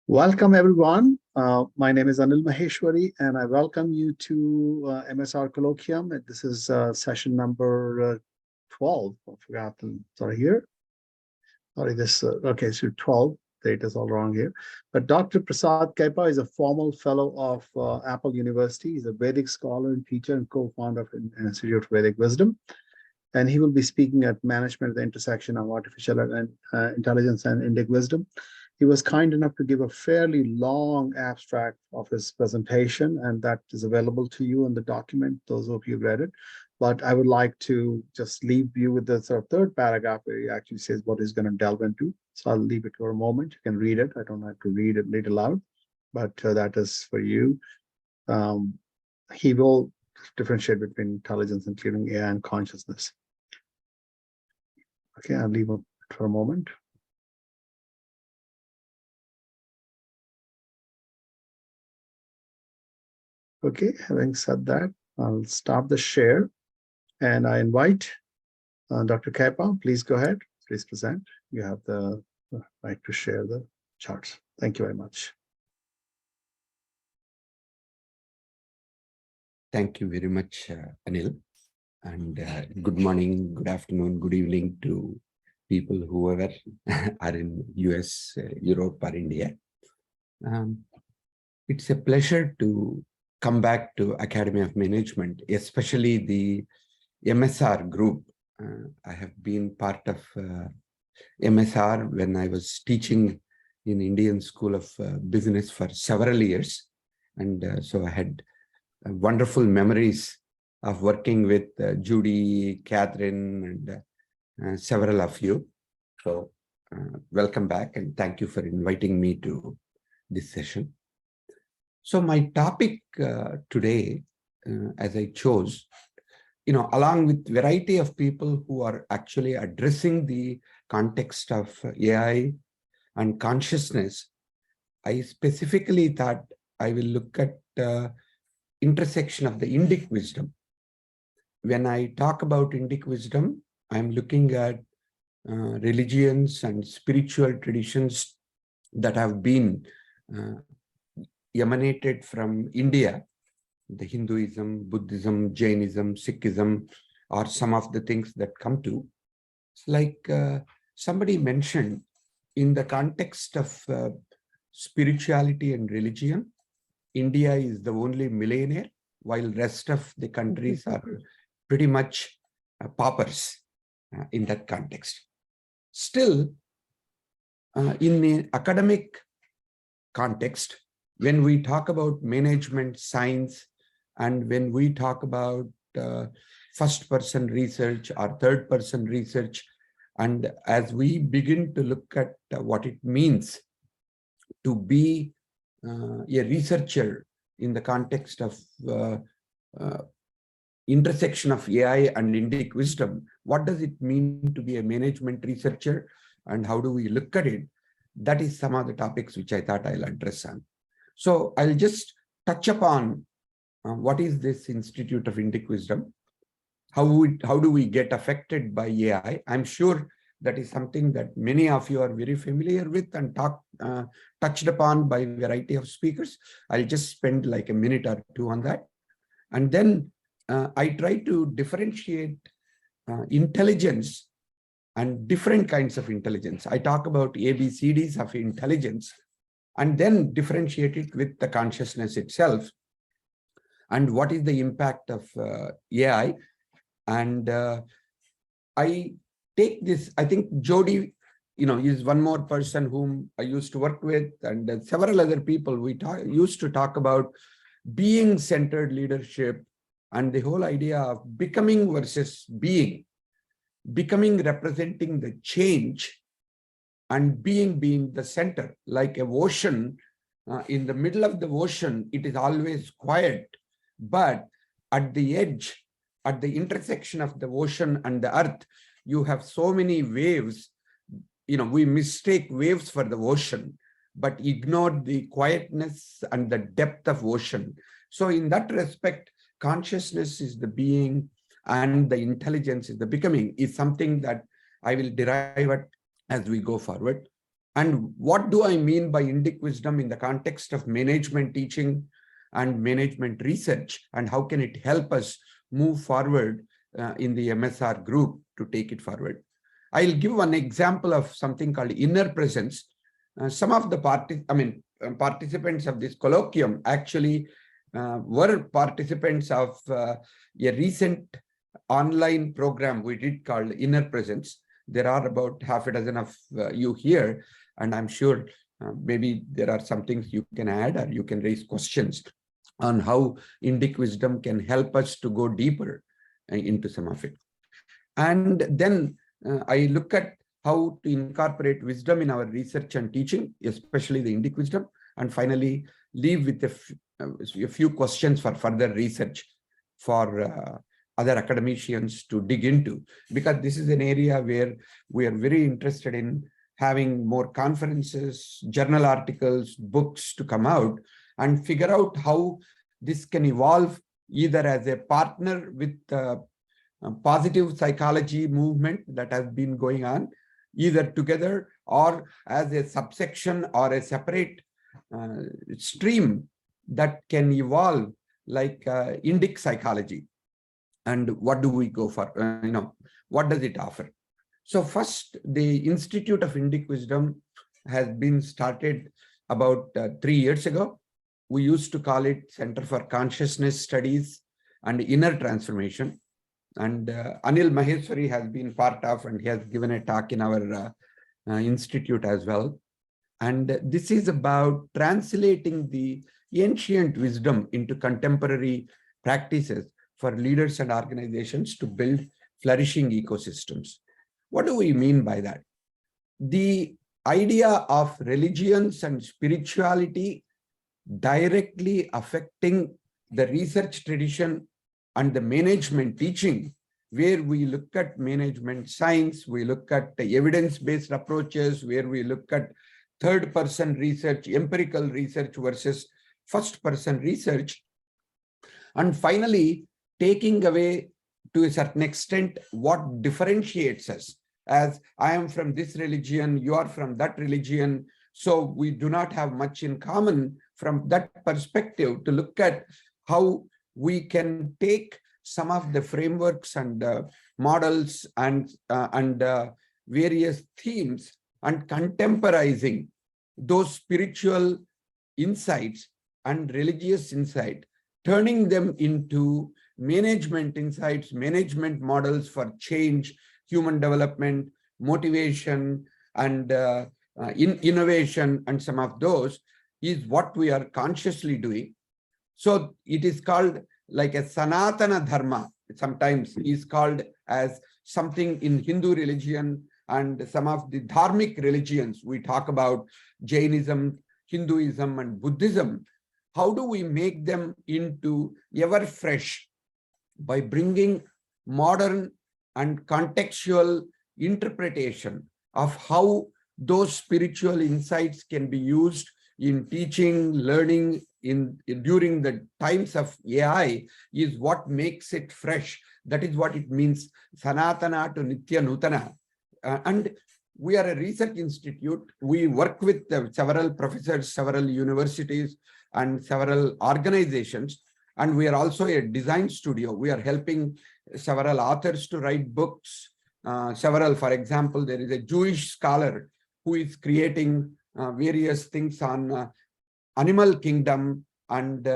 Welcome, everyone. My name is Anil Maheshwari, and I welcome you to MSR Colloquium. This is session number 12. I forgot to, sorry, here. Sorry, this, okay, so 12. Date is all wrong here. But Dr. Prasad Kaipa is a formal fellow of Apple University. He's a Vedic scholar and teacher and co-founder of Institute of Vedic Wisdom. And he will be speaking at Management at the Intersection of Artificial Intelligence and Indic Wisdom. He was kind enough to give a fairly long abstract of his presentation, and that is available to you in the document, those of you who read it. But I would like to just leave you with the sort of third paragraph where he actually says what he's going to delve into. So I'll leave it for a moment. You can read it. I don't have to read it aloud, but that is for you. He will differentiate between intelligence, including AI and consciousness. Okay, I'll leave it for a moment. Okay, having said that, I'll stop the share and I invite Dr. Kaipa. Please go ahead. Please present. You have the right to share the charts. Thank you very much. Thank you very much, Anil. And good morning, good afternoon, good evening to people whoever are in US, Europe, or India. It's a pleasure to come back to Academy of Management, especially the MSR group. I have been part of MSR when I was teaching in Indian School of Business for several years. And so I had wonderful memories of working with Judy, Catherine, and several of you. So welcome back and thank you for inviting me to this session. So my topic today, as I chose, along with variety of people who are actually addressing the context of AI and consciousness, I specifically thought I will look at intersection of the Indic wisdom. When I talk about Indic wisdom, I'm looking at religions and spiritual traditions that have been emanated from India, the Hinduism, Buddhism, Jainism, Sikhism, or some of the things that come to. It's like somebody mentioned in the context of spirituality and religion, India is the only millionaire, while rest of the countries are pretty much paupers in that context. Still, in the academic context, when we talk about management science and when we talk about first-person research or third-person research, and as we begin to look at what it means to be a researcher in the context of intersection of AI and Indic wisdom, what does it mean to be a management researcher and how do we look at it? That is some of the topics which I thought I'll address on. So I'll just touch upon what is this Institute of Indic Wisdom? How do we get affected by AI? I'm sure that is something that many of you are very familiar with and touched upon by a variety of speakers. I'll just spend like a minute or two on that. And then I try to differentiate intelligence and different kinds of intelligence. I talk about ABCDs of intelligence and then differentiate it with the consciousness itself and what is the impact of AI. And I take this, I think Jody, is one more person whom I used to work with, and several other people we used to talk about being-centered leadership and the whole idea of becoming versus being. Becoming representing the change and being the center, like a ocean. In the middle of the ocean, it is always quiet, but at the edge, at the intersection of the ocean and the earth, you have so many waves. We mistake waves for the ocean, but ignore the quietness and the depth of ocean. So in that respect, consciousness is the being and the intelligence is the becoming, is something that I will derive at as we go forward. And what do I mean by Indic wisdom in the context of management teaching and management research, and how can it help us move forward in the MSR group to take it forward? I'll give one example of something called inner presence. Some of the participants of this colloquium actually were participants of a recent online program we did called Inner Presence. There are about half a dozen of you here, and I'm sure maybe there are some things you can add or you can raise questions on how Indic wisdom can help us to go deeper into some of it. And then I look at how to incorporate wisdom in our research and teaching, especially the Indic wisdom, and finally leave with a few questions for further research for other academicians to dig into, because this is an area where we are very interested in having more conferences, journal articles, books to come out and figure out how this can evolve either as a partner with positive psychology movement that has been going on, either together or as a subsection or a separate stream that can evolve like Indic psychology. And what do we go for? What does it offer? So first, the Institute of Indic Wisdom has been started about 3 years ago. We used to call it Center for Consciousness Studies and Inner Transformation. And Anil Maheshwari has been part of, and he has given a talk in our institute as well. And this is about translating the ancient wisdom into contemporary practices for leaders and organizations to build flourishing ecosystems. What do we mean by that? The idea of religions and spirituality directly affecting the research tradition and the management teaching, where we look at management science, we look at the evidence-based approaches, where we look at third-person research, empirical research versus first-person research, and finally, taking away to a certain extent what differentiates us, as I am from this religion, you are from that religion, so we do not have much in common. From that perspective, to look at how we can take some of the frameworks and models and various themes and contemporizing those spiritual insights and religious insight, turning them into management insights, management models for change, human development, motivation, and innovation, and some of those is what we are consciously doing. So it is called like a Sanatana Dharma, sometimes is called as something in Hindu religion and some of the dharmic religions. We talk about Jainism, Hinduism, and Buddhism. How do we make them into ever fresh by bringing modern and contextual interpretation of how those spiritual insights can be used in teaching, learning during the times of AI is what makes it fresh. That is what it means, Sanatana to Nitya Nutana. And we are a research institute. We work with several professors, several universities, and several organizations. And we are also a design studio. We are helping several authors to write books. For example, there is a Jewish scholar who is creating various things on animal kingdom and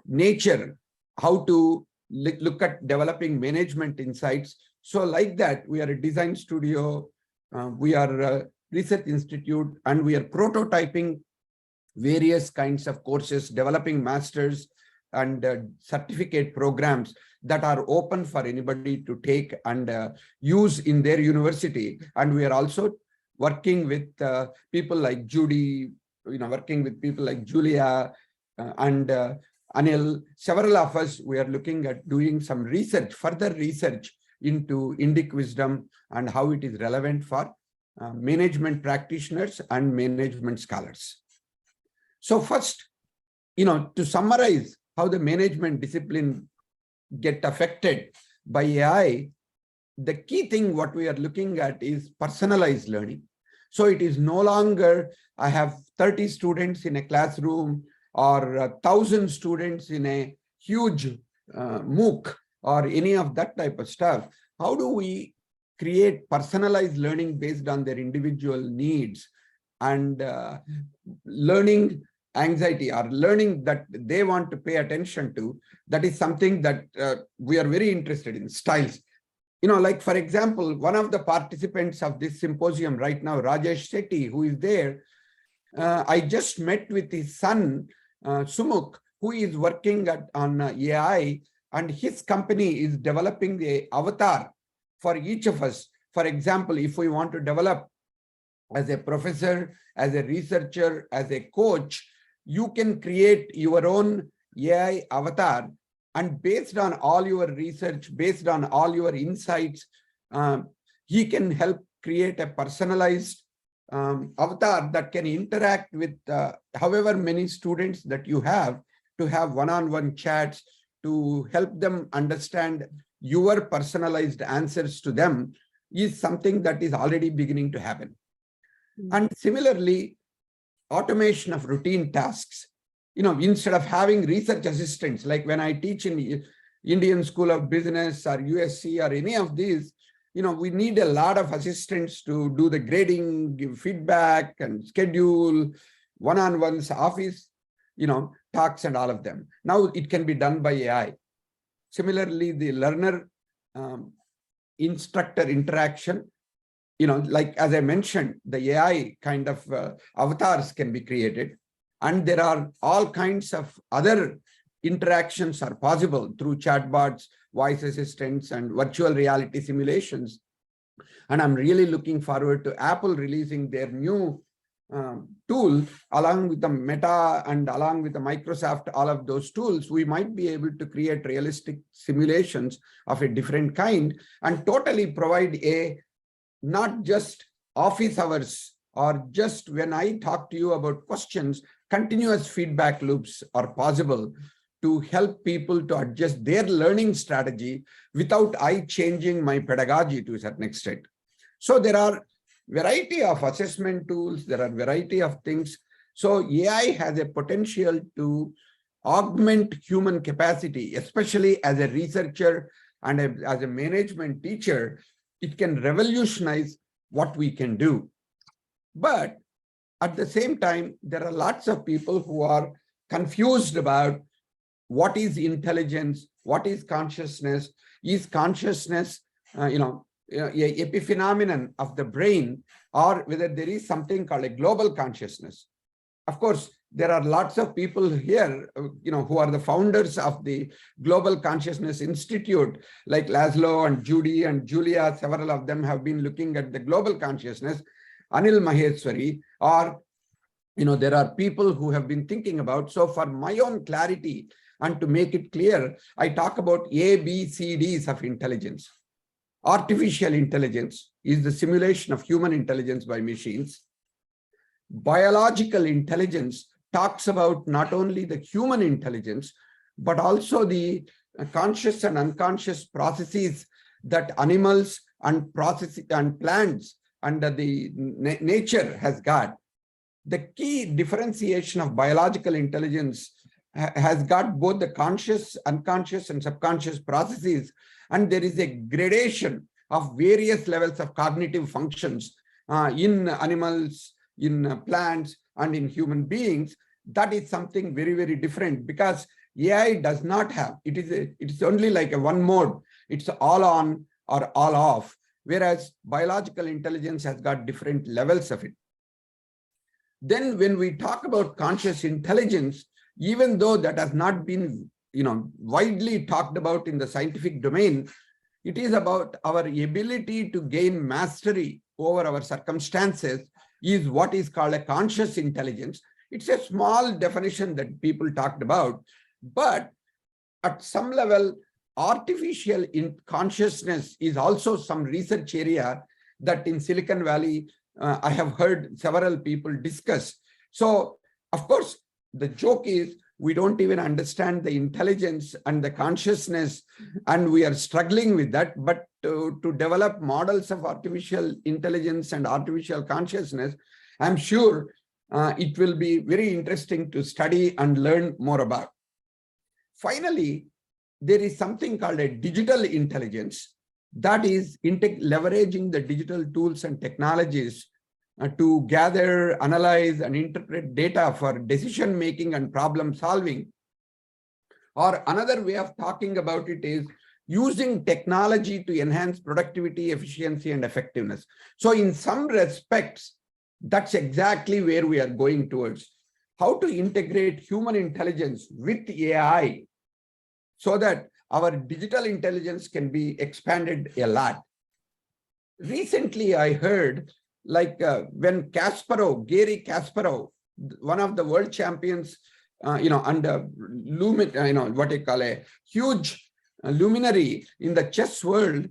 nature, how to look at developing management insights. So like that, we are a design studio, we are a research institute, and we are prototyping various kinds of courses, developing masters and certificate programs that are open for anybody to take and use in their university. And we are also working with people like Judy, working with people like Julia and Anil. Several of us, we are looking at doing some research, further research into Indic wisdom and how it is relevant for management practitioners and management scholars. So first, to summarize how the management discipline get affected by AI, the key thing what we are looking at is personalized learning. So it is no longer, I have 30 students in a classroom or 1,000 students in a huge MOOC or any of that type of stuff. How do we create personalized learning based on their individual needs and learning anxiety or learning that they want to pay attention to? That is something that we are very interested in. Styles. Like for example, one of the participants of this symposium right now, Rajesh Shetty, who is there, I just met with his son, Sumukh, who is working on AI, and his company is developing the avatar for each of us. For example, if we want to develop as a professor, as a researcher, as a coach, you can create your own AI avatar. And based on all your research, based on all your insights, he can help create a personalized avatar that can interact with however many students that you have, to have one-on-one chats, to help them understand your personalized answers to them, is something that is already beginning to happen. And similarly, automation of routine tasks. Instead of having research assistants, like when I teach in Indian School of Business or USC or any of these, we need a lot of assistants to do the grading, give feedback and schedule one-on-ones, office, talks and all of them. Now it can be done by AI. Similarly, the learner instructor interaction, like as I mentioned, the AI kind of avatars can be created. And there are all kinds of other interactions are possible through chatbots, voice assistants, and virtual reality simulations. And I'm really looking forward to Apple releasing their new tool along with the Meta and along with the Microsoft, all of those tools. We might be able to create realistic simulations of a different kind and totally provide a not just office hours or just when I talk to you about questions, continuous feedback loops are possible to help people to adjust their learning strategy without I changing my pedagogy to a certain extent. So there are variety of assessment tools, there are variety of things. So AI has a potential to augment human capacity, especially as a researcher and as a management teacher. It can revolutionize what we can do. But at the same time, there are lots of people who are confused about what is intelligence, what is consciousness. Is consciousness, a epiphenomenon of the brain, or whether there is something called a global consciousness. Of course, there are lots of people here, who are the founders of the Global Consciousness Institute, like Laszlo and Judy and Julia. Several of them have been looking at the global consciousness. Anil Maheshwari, or there are people who have been thinking about. So for my own clarity and to make it clear, I talk about A, B, C, Ds of intelligence. Artificial intelligence is the simulation of human intelligence by machines. Biological intelligence talks about not only the human intelligence, but also the conscious and unconscious processes that animals and plants under the nature has got. The key differentiation of biological intelligence has got both the conscious, unconscious, and subconscious processes, and there is a gradation of various levels of cognitive functions in animals, in plants, and in human beings. That is something very, very different, because AI does not have, it is only like a one mode. It's all on or all off, whereas biological intelligence has got different levels of it. Then when we talk about conscious intelligence, even though that has not been widely talked about in the scientific domain, it is about our ability to gain mastery over our circumstances is what is called a conscious intelligence. It's a small definition that people talked about, but at some level, artificial consciousness is also some research area that in Silicon Valley, I have heard several people discuss. So, of course, the joke is we don't even understand the intelligence and the consciousness, and we are struggling with that. But to develop models of artificial intelligence and artificial consciousness, I'm sure it will be very interesting to study and learn more about. Finally, there is something called a digital intelligence, that is leveraging the digital tools and technologies to gather, analyze, and interpret data for decision making and problem solving. Or another way of talking about it is using technology to enhance productivity, efficiency, and effectiveness. So in some respects, that's exactly where we are going towards. How to integrate human intelligence with AI so that our digital intelligence can be expanded a lot. Recently, I heard when Gary Kasparov, one of the world champions, under what you call a huge luminary in the chess world,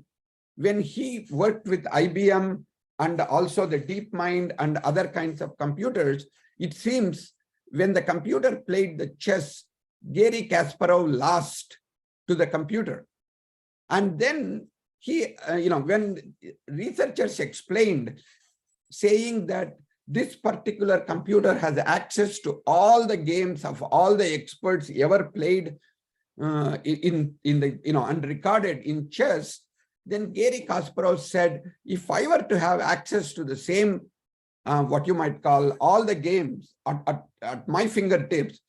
when he worked with IBM and also the DeepMind and other kinds of computers, it seems when the computer played the chess, Gary Kasparov lost to the computer. And then he, when researchers explained, saying that this particular computer has access to all the games of all the experts ever played and recorded in chess, then Gary Kasparov said, if I were to have access to the same, what you might call all the games at my fingertips,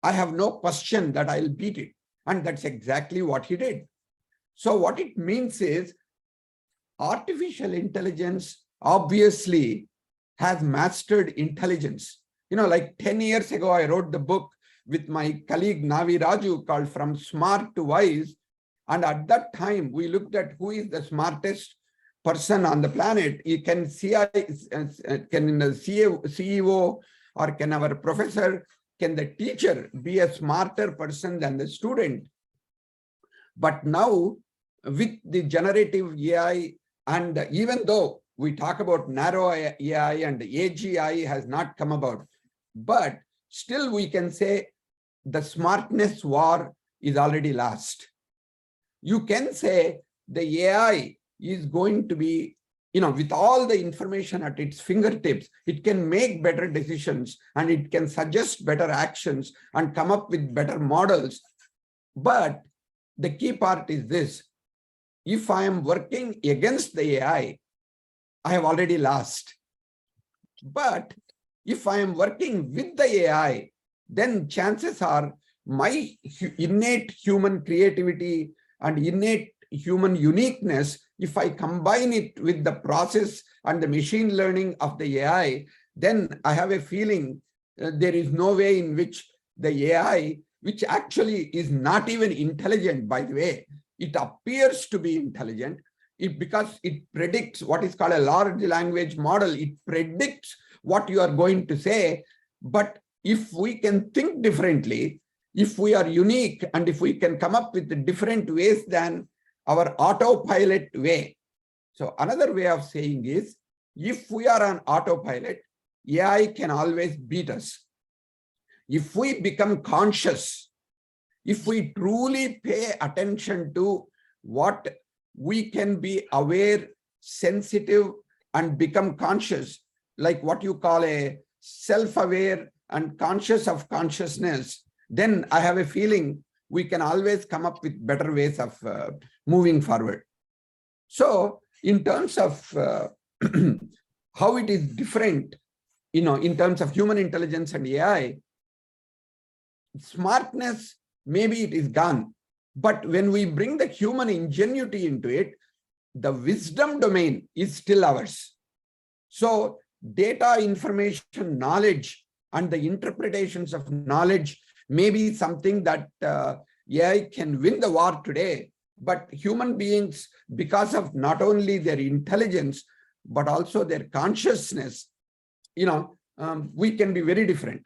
I have no question that I'll beat it. And that's exactly what he did. So what it means is artificial intelligence obviously has mastered intelligence. Like 10 years ago, I wrote the book with my colleague Navi Raju called From Smart to Wise. And at that time, we looked at who is the smartest person on the planet. Can the CEO or can our professor, can the teacher be a smarter person than the student? But now with the generative AI, and even though we talk about narrow AI and AGI has not come about, but still we can say the smartness war is already lost. You can say the AI is going to be, with all the information at its fingertips, it can make better decisions and it can suggest better actions and come up with better models. But the key part is this: if I am working against the AI, I have already lost. But if I am working with the AI, then chances are my innate human creativity and innate human uniqueness, if I combine it with the process and the machine learning of the AI, then I have a feeling there is no way in which the AI, which actually is not even intelligent, by the way, it appears to be intelligent, because it predicts what is called a large language model. It predicts what you are going to say. But if we can think differently, if we are unique, and if we can come up with different ways than our autopilot way. So another way of saying is, if we are on autopilot, AI can always beat us. If we become conscious, if we truly pay attention to what we can be aware, sensitive, and become conscious, like what you call a self-aware and conscious of consciousness, then I have a feeling we can always come up with better ways of moving forward. So in terms of how it is different, in terms of human intelligence and AI, smartness, maybe it is gone. But when we bring the human ingenuity into it, the wisdom domain is still ours. So data, information, knowledge, and the interpretations of knowledge may be something that AI can win the war today. But human beings, because of not only their intelligence, but also their consciousness, we can be very different.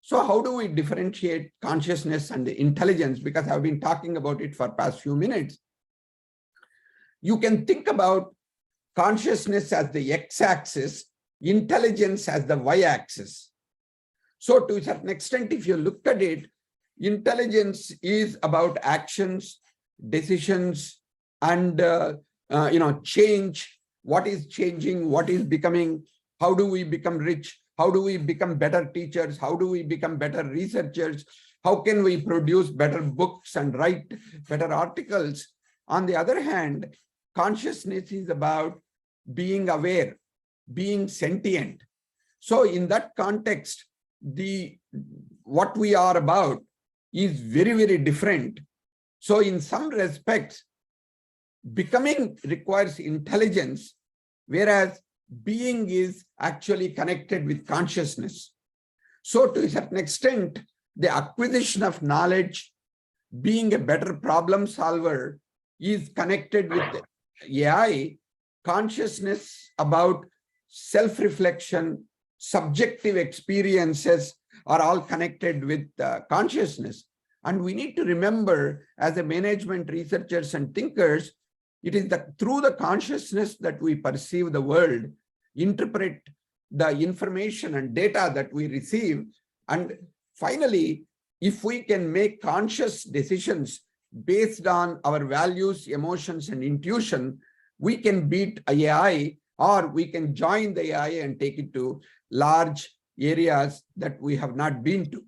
So how do we differentiate consciousness and the intelligence? Because I've been talking about it for past few minutes. You can think about consciousness as the x-axis, intelligence as the y-axis. So to a certain extent, if you look at it, intelligence is about actions, decisions, and change. What is changing? What is becoming? How do we become rich? How do we become better teachers? How do we become better researchers? How can we produce better books and write better articles? On the other hand, consciousness is about being aware, being sentient. So in that context, what we are about is very, very different. So in some respects, becoming requires intelligence, whereas being is actually connected with consciousness. So to a certain extent, the acquisition of knowledge, being a better problem solver, is connected with AI. Consciousness about self-reflection, subjective experiences are all connected with consciousness. And we need to remember, as a management researchers and thinkers, it is through the consciousness that we perceive the world, interpret the information and data that we receive. And finally, if we can make conscious decisions based on our values, emotions, and intuition, we can beat AI, or we can join the AI and take it to large areas that we have not been to.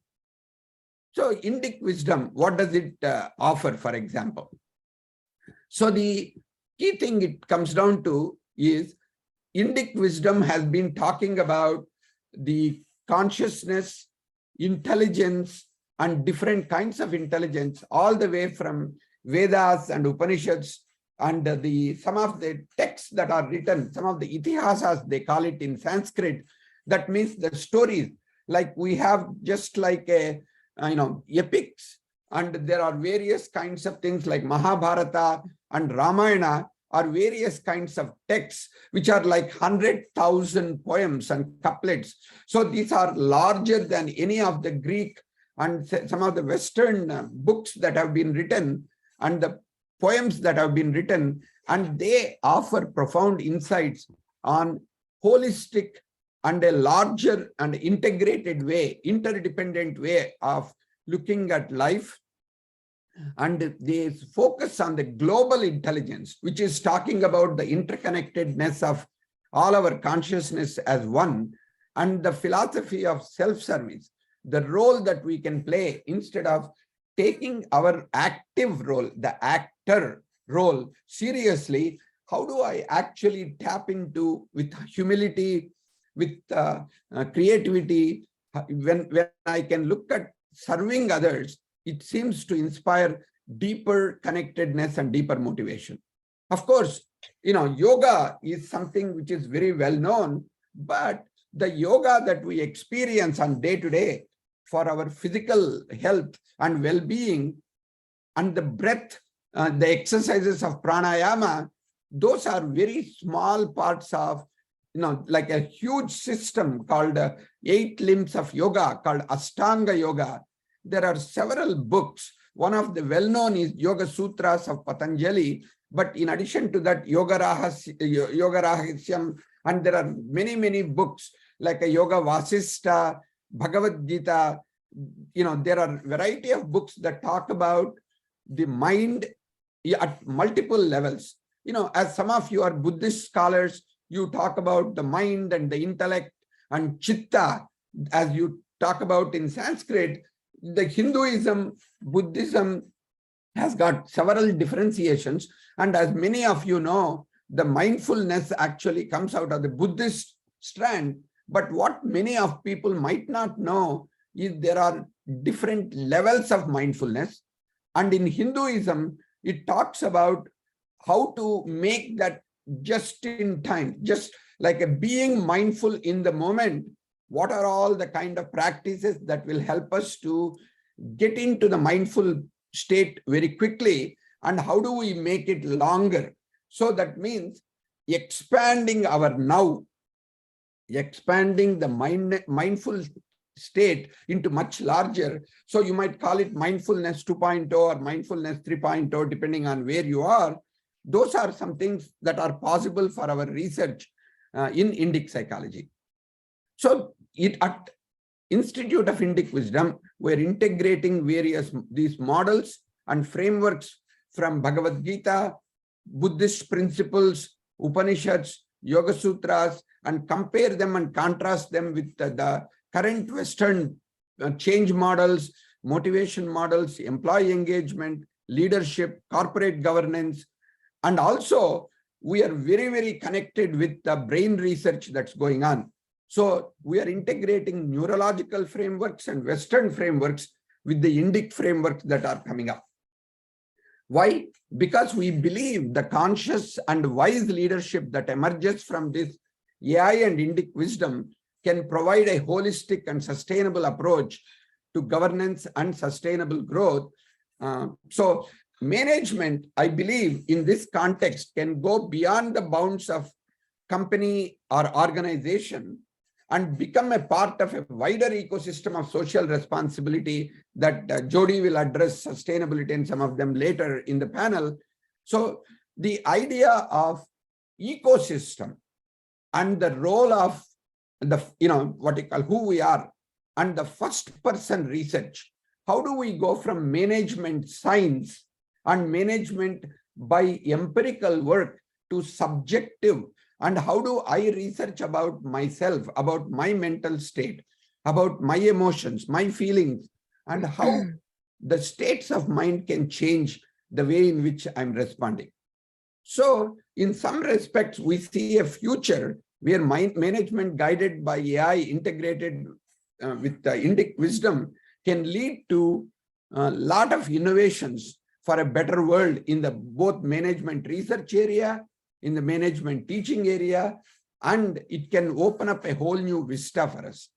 So Indic wisdom, what does it offer, for example? So the key thing it comes down to is Indic wisdom has been talking about the consciousness, intelligence, and different kinds of intelligence, all the way from Vedas and Upanishads, and some of the texts that are written, some of the itihasas, they call it in Sanskrit. That means the stories, like we have just like epics, and there are various kinds of things like Mahabharata and Ramayana are various kinds of texts, which are like 100,000 poems and couplets. So these are larger than any of the Greek and some of the Western books that have been written, and the poems that have been written, and they offer profound insights on holistic and a larger and integrated way, interdependent way of looking at life. And they focus on the global intelligence, which is talking about the interconnectedness of all our consciousness as one, and the philosophy of self-service, the role that we can play instead of taking our active role, the actor role, seriously. How do I actually tap into, with humility, with creativity, when I can look at serving others, it seems to inspire deeper connectedness and deeper motivation. Of course, yoga is something which is very well known, but the yoga that we experience on day to day for our physical health and well-being, and the breath, the exercises of pranayama, those are very small parts of, like a huge system called 8 limbs of yoga, called Ashtanga Yoga. There are several books. One of the well-known is Yoga Sutras of Patanjali, but in addition to that, Yoga Rahasyam, and there are many, many books like a Yoga Vasista, Bhagavad Gita. There are a variety of books that talk about the mind at multiple levels. As some of you are Buddhist scholars, you talk about the mind and the intellect and chitta, as you talk about in Sanskrit. The Hinduism, Buddhism has got several differentiations. And as many of you know, the mindfulness actually comes out of the Buddhist strand. But what many of people might not know is there are different levels of mindfulness. And in Hinduism, it talks about how to make that just in time, just like a being mindful in the moment. What are all the kind of practices that will help us to get into the mindful state very quickly, and how do we make it longer? So that means expanding our now, expanding the mindful state into much larger. So you might call it mindfulness 2.0 or mindfulness 3.0, depending on where you are. Those are some things that are possible for our research in Indic psychology. So Institute of Indic Wisdom, we're integrating these models and frameworks from Bhagavad Gita, Buddhist principles, Upanishads, Yoga Sutras, and compare them and contrast them with the current Western change models, motivation models, employee engagement, leadership, corporate governance. And also, we are very, very connected with the brain research that's going on. So we are integrating neurological frameworks and Western frameworks with the Indic frameworks that are coming up. Why? Because we believe the conscious and wise leadership that emerges from this AI and Indic wisdom can provide a holistic and sustainable approach to governance and sustainable growth. So management, I believe, in this context can go beyond the bounds of company or organization and become a part of a wider ecosystem of social responsibility that Jody will address sustainability and some of them later in the panel. So the idea of ecosystem and the role of the, what you call who we are and the first person research. How do we go from management science and management by empirical work to subjective? And how do I research about myself, about my mental state, about my emotions, my feelings, and how the states of mind can change the way in which I'm responding? So in some respects, we see a future where management guided by AI integrated with the Indic wisdom can lead to a lot of innovations for a better world in the both management research area, in the management teaching area, and it can open up a whole new vista for us.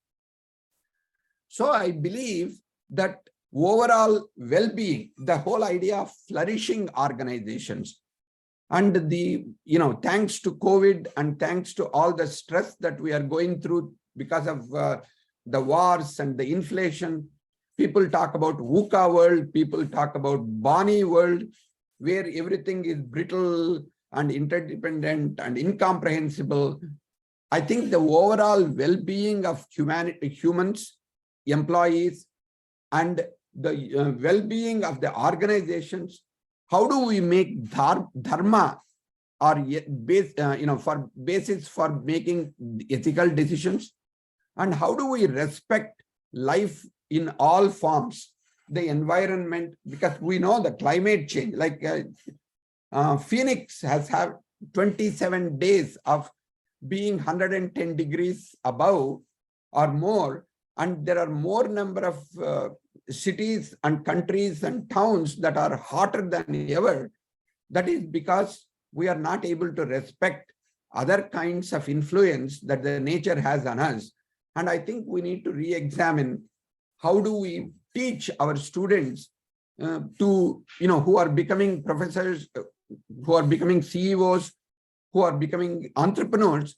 So I believe that overall well-being, the whole idea of flourishing organizations, and the, thanks to COVID and thanks to all the stress that we are going through because of the wars and the inflation, people talk about VUCA world, people talk about Bonnie world, where everything is brittle and interdependent and incomprehensible. I think the overall well-being of humans, employees, and the well-being of the organizations. How do we make dharma or for basis for making ethical decisions? And how do we respect life in all forms, the environment? Because we know the climate change, like Phoenix has had 27 days of being 110 degrees above or more, and there are more number of cities and countries and towns that are hotter than ever. That is because we are not able to respect other kinds of influence that the nature has on us. And I think we need to re-examine how do we teach our students to, who are becoming professors, who are becoming CEOs, who are becoming entrepreneurs,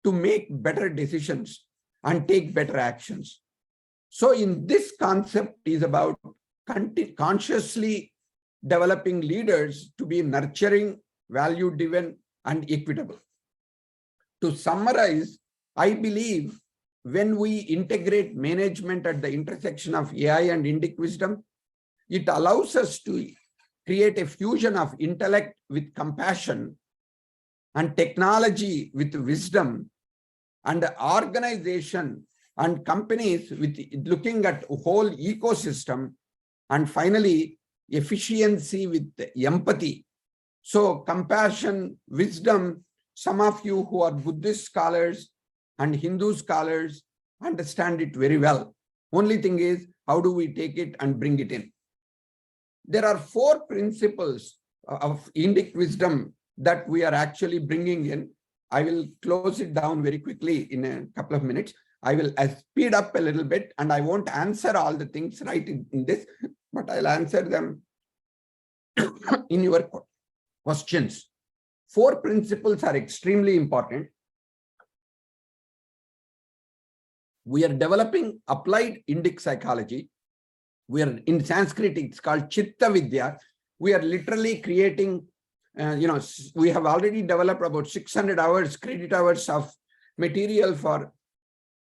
to make better decisions and take better actions. So in this concept is about consciously developing leaders to be nurturing, value-driven, and equitable. To summarize, I believe when we integrate management at the intersection of AI and Indic wisdom, it allows us to create a fusion of intellect with compassion and technology with wisdom, and organization and companies with looking at a whole ecosystem, and finally efficiency with empathy. So compassion, wisdom, some of you who are Buddhist scholars and Hindu scholars understand it very well. Only thing is, how do we take it and bring it in? There are 4 principles of Indic wisdom that we are actually bringing in. I will close it down very quickly in a couple of minutes. I will speed up a little bit, and I won't answer all the things right in this, but I'll answer them in your questions. 4 principles are extremely important. We are developing applied Indic psychology. We are in Sanskrit, it's called Chitta Vidya. We are literally creating, we have already developed about 600 hours, credit hours of material for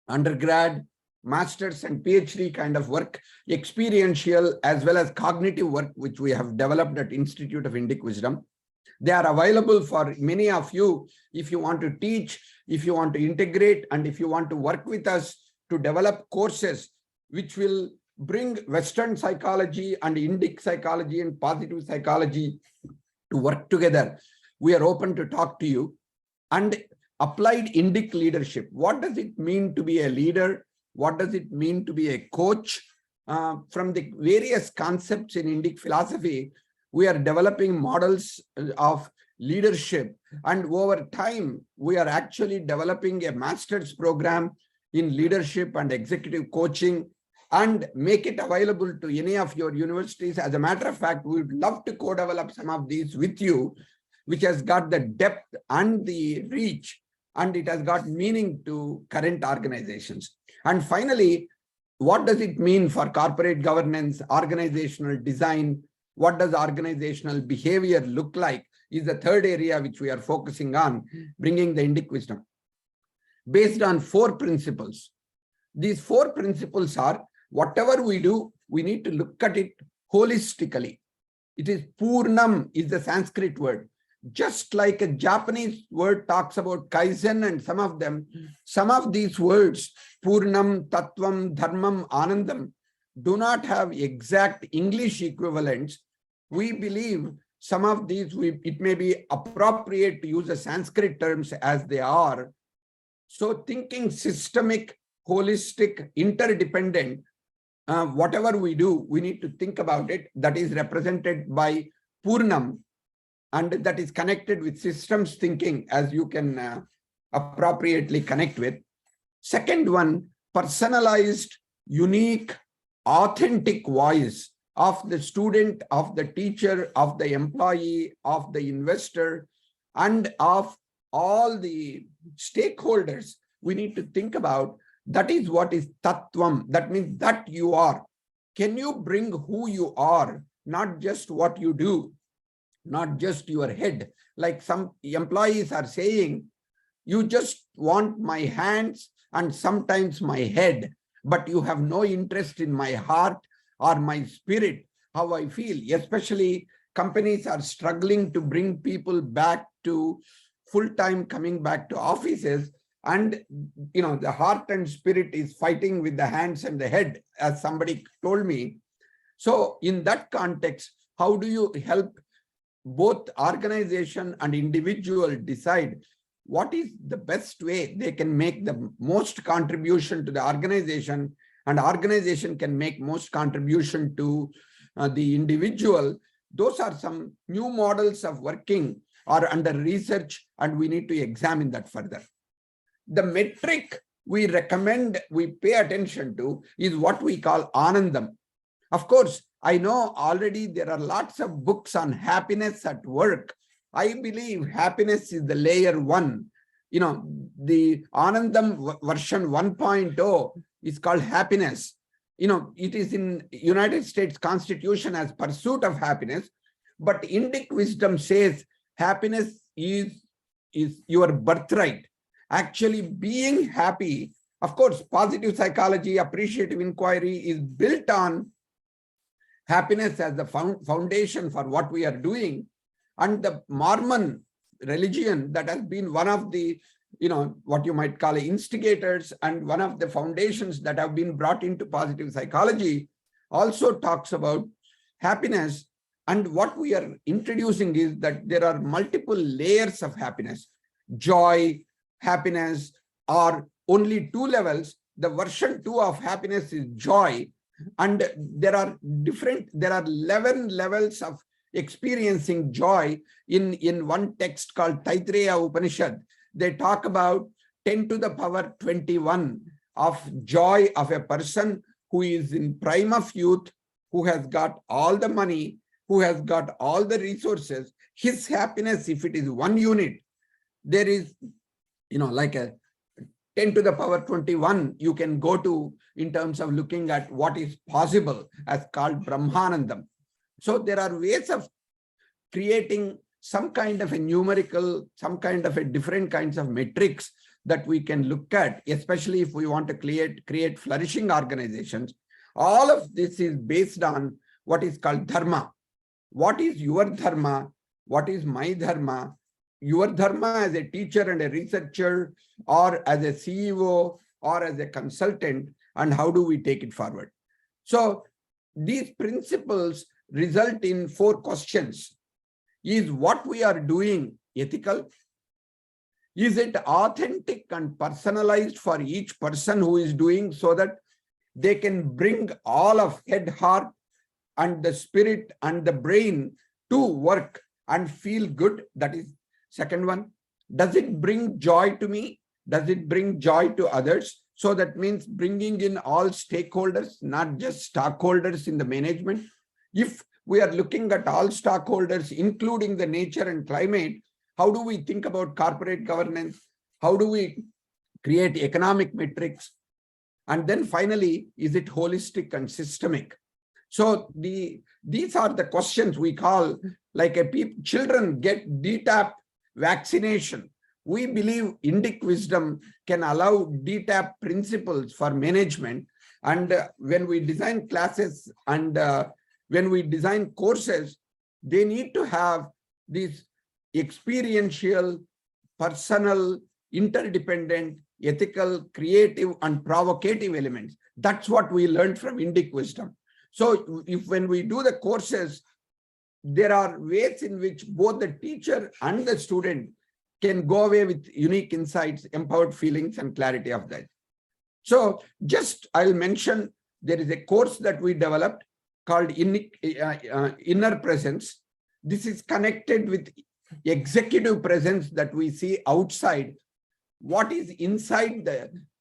undergrad, master's and PhD kind of work, experiential as well as cognitive work, which we have developed at Institute of Indic Wisdom. They are available for many of you if you want to teach, if you want to integrate, and if you want to work with us to develop courses which will bring Western psychology and Indic psychology and positive psychology to work together. We are open to talk to you. And applied Indic leadership. What does it mean to be a leader? What does it mean to be a coach? From the various concepts in Indic philosophy, we are developing models of leadership. And over time, we are actually developing a master's program in leadership and executive coaching and make it available to any of your universities. As a matter of fact, we would love to co-develop some of these with you, which has got the depth and the reach, and it has got meaning to current organizations. And finally, what does it mean for corporate governance, organizational design? What does organizational behavior look like is the third area which we are focusing on, bringing the Indic wisdom. Based on 4 principles. These 4 principles are, whatever we do, we need to look at it holistically. It is Purnam is the Sanskrit word. Just like a Japanese word talks about Kaizen and some of these words, Purnam, Tattvam, Dharmam, Anandam, do not have exact English equivalents. We believe some of these, it may be appropriate to use the Sanskrit terms as they are. So thinking systemic, holistic, interdependent, whatever we do, we need to think about it. That is represented by Purnam, and that is connected with systems thinking, as you can appropriately connect with. Second one, personalized, unique, authentic voice of the student, of the teacher, of the employee, of the investor, and of all the stakeholders. We need to think about that is what is Tattvam. That means that you are. Can you bring who you are, not just what you do? Not just your head. Like some employees are saying, you just want my hands and sometimes my head, but you have no interest in my heart or my spirit, how I feel. Especially companies are struggling to bring people back to full-time, coming back to offices. And, the heart and spirit is fighting with the hands and the head, as somebody told me. So in that context, how do you help both organization and individual decide what is the best way they can make the most contribution to the organization, and organization can make most contribution to the individual? Those are some new models of working or under research, and we need to examine that further. The metric we recommend we pay attention to is what we call Anandam. Of course, I know already there are lots of books on happiness at work. I believe happiness is the layer 1. The Anandam version 1.0 is called happiness. It is in United States Constitution as pursuit of happiness, but Indic wisdom says happiness is your birthright. Actually being happy, of course, positive psychology, appreciative inquiry is built on happiness as the foundation for what we are doing. And the Mormon religion, that has been one of the, what you might call instigators and one of the foundations that have been brought into positive psychology, also talks about happiness. And what we are introducing is that there are multiple layers of happiness. Joy, happiness are only 2 levels. The version 2 of happiness is joy. And there are 11 levels of experiencing joy in one text called Taittiriya Upanishad. They talk about 10 to the power 21 of joy of a person who is in prime of youth, who has got all the money, who has got all the resources. His happiness, if it is 1 unit, there is, like a 10 to the power 21, you can go to in terms of looking at what is possible as called Brahmanandam. So there are ways of creating some kind of a numerical, some kind of a different kinds of metrics that we can look at, especially if we want to create flourishing organizations. All of this is based on what is called dharma. What is your dharma? What is my dharma? Your dharma as a teacher and a researcher, or as a CEO, or as a consultant, and how do we take it forward? So these principles result in 4 questions. Is what we are doing ethical? Is it authentic and personalized for each person who is doing, so that they can bring all of head, heart, and the spirit and the brain to work and feel good? That is second one. Does it bring joy to me? Does it bring joy to others? So that means bringing in all stakeholders, not just stockholders in the management. If we are looking at all stockholders, including the nature and climate, how do we think about corporate governance? How do we create economic metrics? And then finally, is it holistic and systemic? So these are the questions we call, like children get DTaP vaccination. We believe Indic wisdom can allow DTaP principles for management. And when we design classes and when we design courses, they need to have these experiential, personal, interdependent, ethical, creative, and provocative elements. That's what we learned from Indic wisdom. So when we do the courses, there are ways in which both the teacher and the student can go away with unique insights, empowered feelings, and clarity of that. So just I'll mention, there is a course that we developed called Inner Presence. This is connected with executive presence that we see outside. What is inside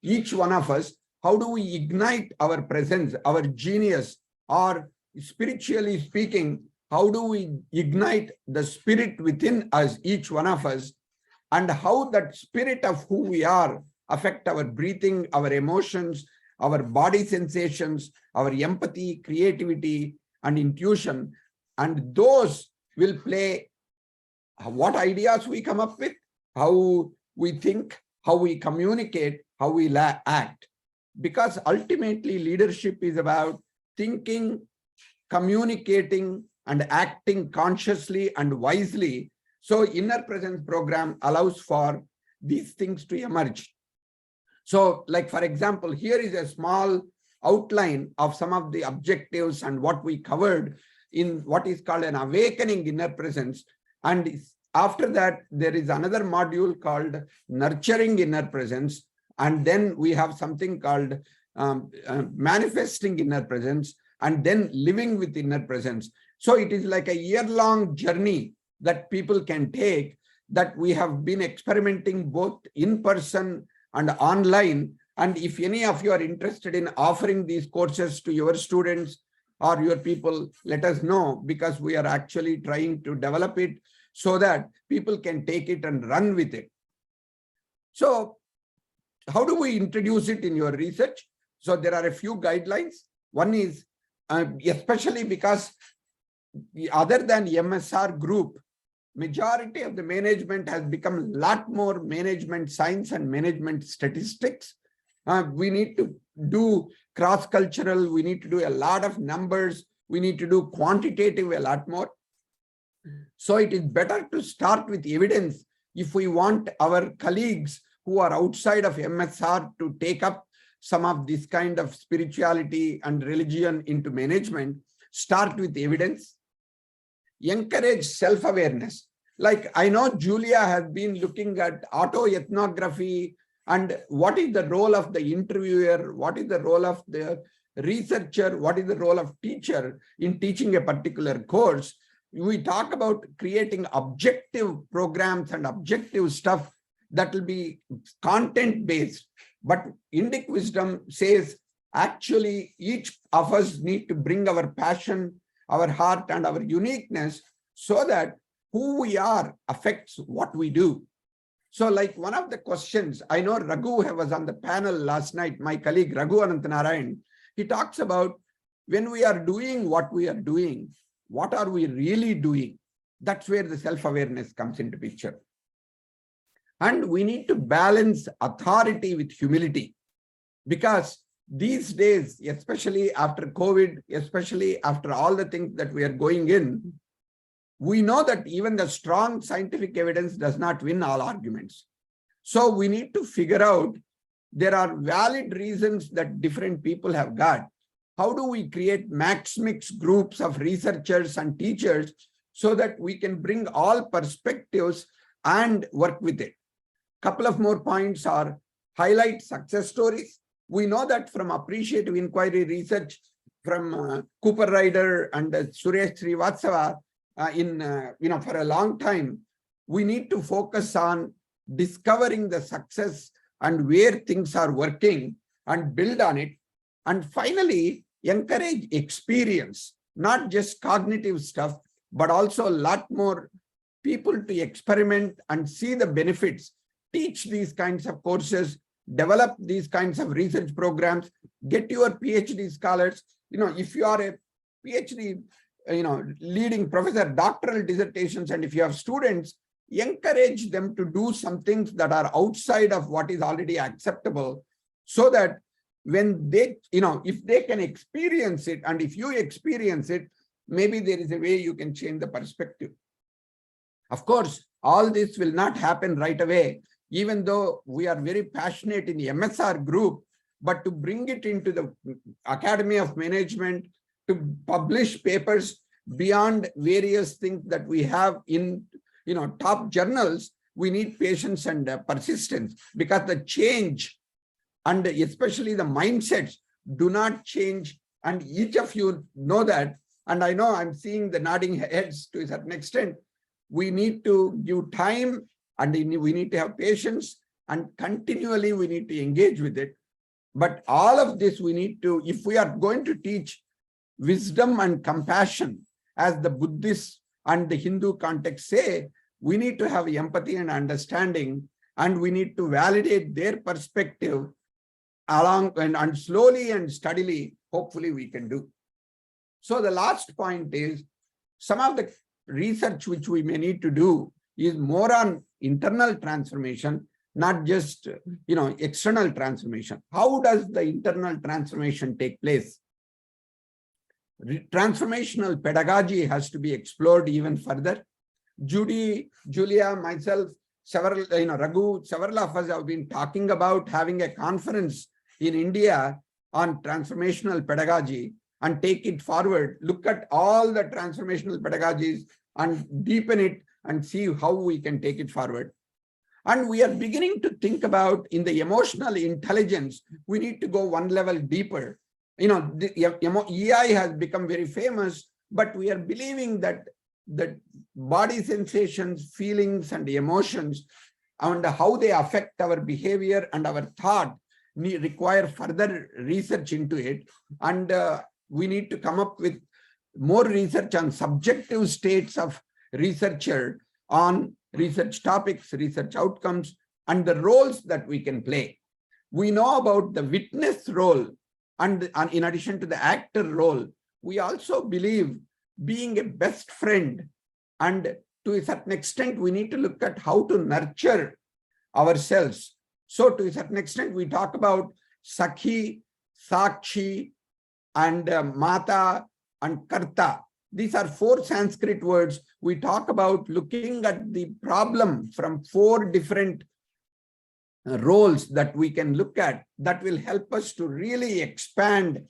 each one of us? How do we ignite our presence, our genius, or spiritually speaking, how do we ignite the spirit within us, each one of us, and how that spirit of who we are affect our breathing, our emotions, our body sensations, our empathy, creativity, and intuition. And those will play what ideas we come up with, how we think, how we communicate, how we act. Because ultimately leadership is about thinking, communicating, and acting consciously and wisely. So Inner Presence program allows for these things to emerge. So like, for example, here is a small outline of some of the objectives and what we covered in what is called an awakening inner presence. And after that, there is another module called nurturing inner presence. And then we have something called manifesting inner presence, and then living with inner presence. So it is like a year-long journey that people can take, that we have been experimenting both in person and online. And if any of you are interested in offering these courses to your students or your people, let us know, because we are actually trying to develop it so that people can take it and run with it. So how do we introduce it in your research? So there are a few guidelines. One is, especially because other than MSR group, majority of the management has become a lot more management science and management statistics. We need to do cross-cultural, we need to do a lot of numbers, we need to do quantitative a lot more. So it is better to start with evidence if we want our colleagues who are outside of MSR to take up some of this kind of spirituality and religion into management. Start with evidence. Encourage self-awareness. Like, I know Julia has been looking at autoethnography and what is the role of the interviewer, what is the role of the researcher, what is the role of teacher in teaching a particular course. We talk about creating objective programs and objective stuff that will be content-based. But Indic wisdom says, actually, each of us need to bring our passion, our heart, and our uniqueness so that who we are affects what we do. So like one of the questions, I know Raghu was on the panel last night, my colleague Raghu Anantanarayan, he talks about when we are doing what we are doing, what are we really doing? That's where the self-awareness comes into picture. And we need to balance authority with humility, because these days, especially after COVID, especially after all the things that we are going in, we know that even the strong scientific evidence does not win all arguments. So we need to figure out, there are valid reasons that different people have got. How do we create max mix groups of researchers and teachers so that we can bring all perspectives and work with it? Couple of more points are highlight success stories. We know that from appreciative inquiry research from Cooper Ryder and Suresh Srivastava for a long time, we need to focus on discovering the success and where things are working and build on it. And finally, encourage experience, not just cognitive stuff, but also a lot more people to experiment and see the benefits. Teach these kinds of courses, develop these kinds of research programs, get your PhD scholars. If you are a PhD, leading professor, doctoral dissertations, and if you have students, encourage them to do some things that are outside of what is already acceptable, so that when they, if they can experience it, and if you experience it, maybe there is a way you can change the perspective. Of course, all this will not happen right away, even though we are very passionate in the MSR group, but to bring it into the Academy of Management, to publish papers beyond various things that we have in top journals, we need patience and persistence, because the change and especially the mindsets do not change. And each of you know that. And I know I'm seeing the nodding heads to a certain extent. We need to give time, and we need to have patience, and continually we need to engage with it. But all of this we need to, if we are going to teach wisdom and compassion, as the Buddhists and the Hindu context say, we need to have empathy and understanding, and we need to validate their perspective along, and slowly and steadily, hopefully we can do. So the last point is, some of the research which we may need to do is more on internal transformation, not just external transformation. How does the internal transformation take place? Transformational pedagogy has to be explored even further. Judy, Julia, myself, several, Raghu, several of us have been talking about having a conference in India on transformational pedagogy and take it forward, look at all the transformational pedagogies and deepen it and see how we can take it forward. And we are beginning to think about, in the emotional intelligence, we need to go one level deeper. The EI has become very famous, but we are believing that the body sensations, feelings, and emotions, and how they affect our behavior and our thought require further research into it. And we need to come up with more research on subjective states of researcher, on research topics, research outcomes, and the roles that we can play. We know about the witness role, and in addition to the actor role, we also believe being a best friend, and to a certain extent, we need to look at how to nurture ourselves. So to a certain extent, we talk about Sakhi, Sakshi, and Mata and Karta. These are 4 Sanskrit words. We talk about looking at the problem from 4 different roles that we can look at, that will help us to really expand